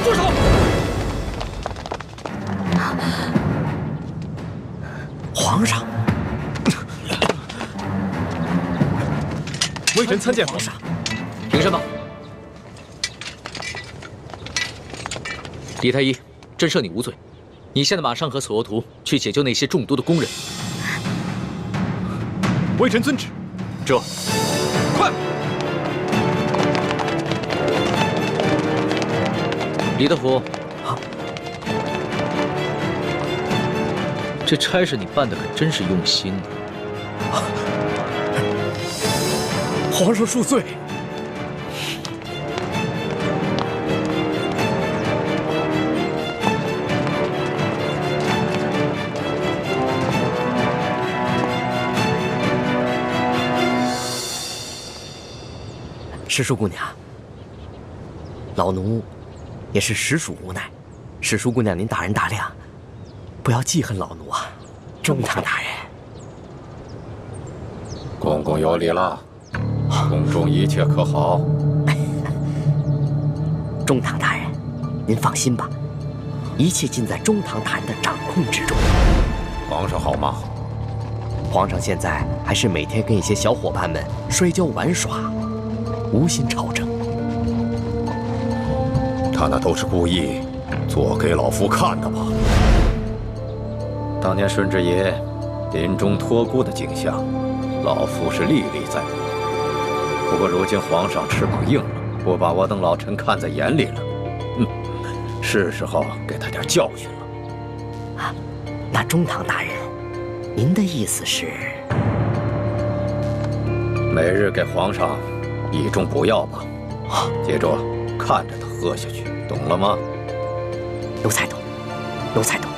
住手！皇上，微臣参见皇上。凭什么？李太医，朕赦你无罪。你现在马上和索额图去解救那些中毒的工人。微臣遵旨。这，快！李德福，这差事你办得可真是用心呢。皇上恕罪。石叔姑娘，老奴也是实属无奈，石叔姑娘您大人大量，不要记恨老奴啊。中堂大人，公公有礼了，宫中一切可好？中堂大人，您放心吧，一切尽在中堂大人的掌控之中。皇上好吗？皇上现在还是每天跟一些小伙伴们摔跤玩耍，无心朝政。他那都是故意做给老夫看的吧？当年顺治爷临终托孤的景象，老夫是历历在目。不过如今皇上翅膀硬了，不把我等老臣看在眼里了，是时候给他点教训了。啊，那中堂大人，您的意思是？每日给皇上以重补药吧，接着看着他喝下去，懂了吗？奴才懂，奴才懂。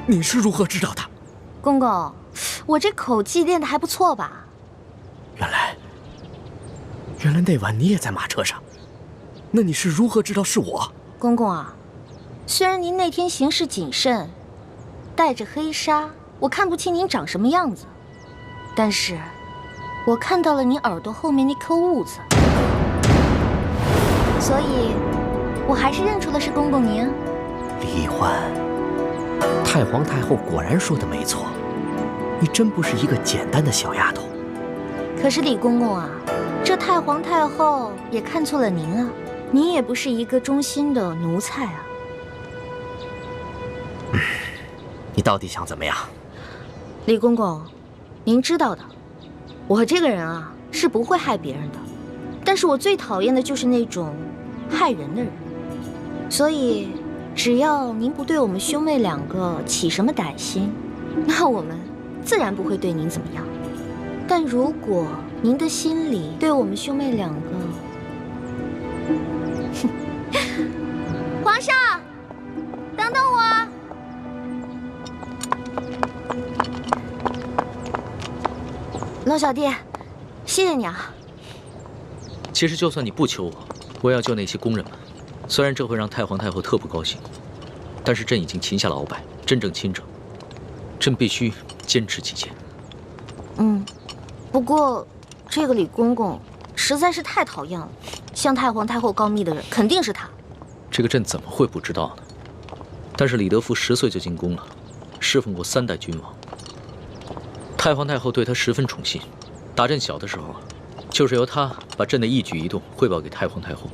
你是如何知道的？公公，我这口技练得还不错吧？原来那晚你也在马车上，那你是如何知道是我？公公啊，虽然您那天行事谨慎，带着黑纱，我看不清您长什么样子，但是我看到了您耳朵后面那颗痦子，所以我还是认出了是公公您。李易欢，太皇太后果然说的没错，你真不是一个简单的小丫头。可是李公公啊，这太皇太后也看错了您啊，您也不是一个忠心的奴才啊。你到底想怎么样？李公公，您知道的，我这个人啊是不会害别人的，但是我最讨厌的就是那种害人的人。所以，只要您不对我们兄妹两个起什么歹心，那我们自然不会对您怎么样。但如果您的心里对我们兄妹两个，皇上，等等我。龙小弟，谢谢你啊。其实就算你不求我，我也要救那些宫人们。虽然这会让太皇太后特不高兴，但是朕已经擒下了鳌拜，真正亲政，朕必须坚持己见。不过这个李公公实在是太讨厌了，向太皇太后告密的人肯定是他。这个朕怎么会不知道呢？但是李德福10岁就进宫了，侍奉过3代君王。太皇太后对他十分宠信，打朕小的时候啊，就是由他把朕的一举一动汇报给太皇太后，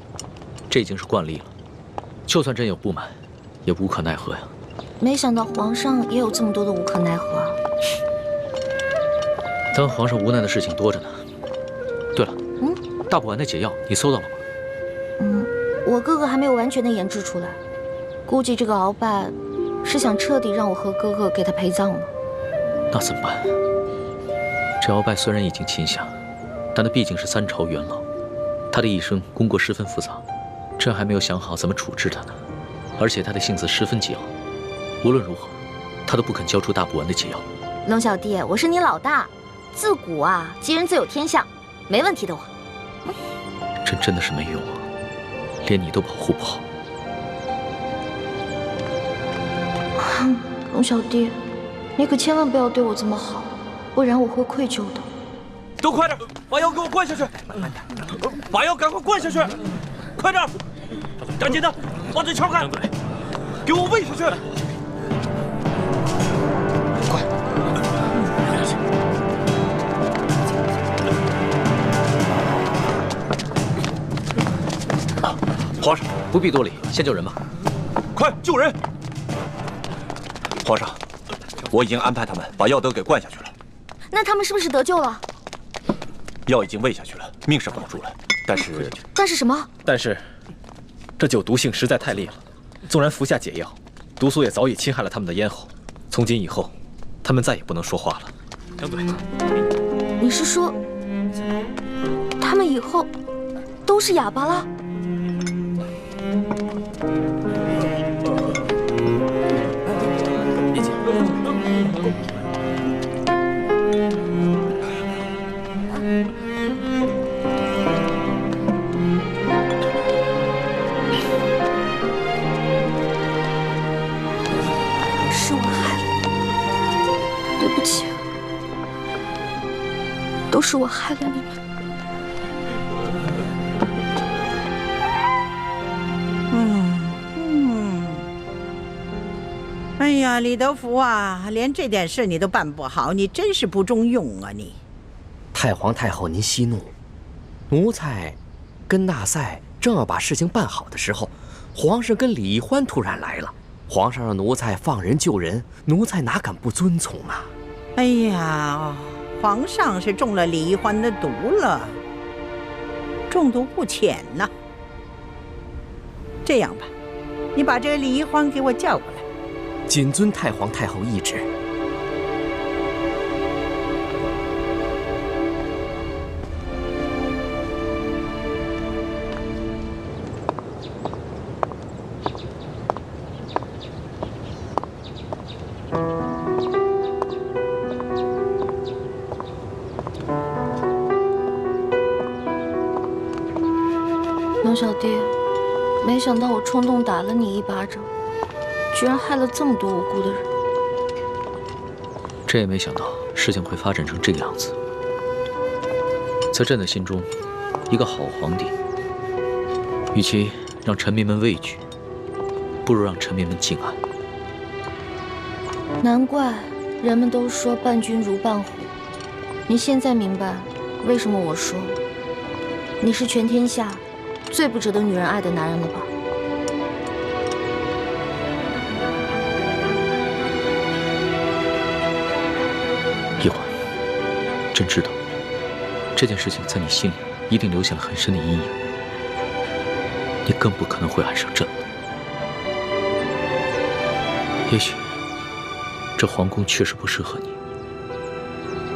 这已经是惯例了。就算朕有不满，也无可奈何呀。没想到皇上也有这么多的无可奈何啊！当皇上无奈的事情多着呢。对了，大补丸的解药你搜到了吗？我哥哥还没有完全的研制出来，估计这个鳌拜是想彻底让我和哥哥给他陪葬了。那怎么办？这鳌拜虽然已经擒下，但他毕竟是3朝元老，他的一生功过十分复杂，朕还没有想好怎么处置他呢。而且他的性子十分桀骜，无论如何，他都不肯交出大补丸的解药。龙小弟，我是你老大，自古啊，吉人自有天相，没问题的我。朕真的是没用啊，连你都保护不好。龙小弟，你可千万不要对我这么好，不然我会愧疚的。都快点，把药给我灌下去！把药赶快灌下去！快点，赶紧的，把嘴撬开！给我喂下去！快！皇上不必多礼，先救人吧。快救人！皇上，我已经安排他们把药都给灌下去了。那他们是不是得救了？药已经喂下去了，命是保住了，但是什么？但是，这酒毒性实在太烈了，纵然服下解药，毒素也早已侵害了他们的咽喉。从今以后，他们再也不能说话了。张嘴。你是说，他们以后都是哑巴了？是我害了，对不起，都是我害了你们。呀，李德福啊，连这点事你都办不好，你真是不中用啊你！太皇太后，您息怒。奴才跟纳赛正要把事情办好的时候，皇上跟李欢突然来了。皇上让奴才放人救人，奴才哪敢不遵从啊？哎呀，皇上是中了李欢的毒了，中毒不浅呐。这样吧，你把这李欢给我叫过来。谨遵太皇太后懿旨。龙小弟，没想到我冲动打了你一巴掌，居然害了这么多无辜的人。这也没想到事情会发展成这个样子。在朕的心中，一个好皇帝，与其让臣民们畏惧，不如让臣民们敬爱。难怪人们都说伴君如伴虎。你现在明白为什么我说你是全天下最不值得女人爱的男人了吧？懿欢，朕知道这件事情在你心里一定留下了很深的阴影，你更不可能会爱上朕了。也许这皇宫确实不适合你，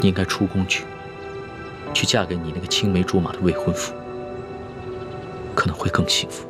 你应该出宫去嫁给你那个青梅竹马的未婚夫，可能会更幸福。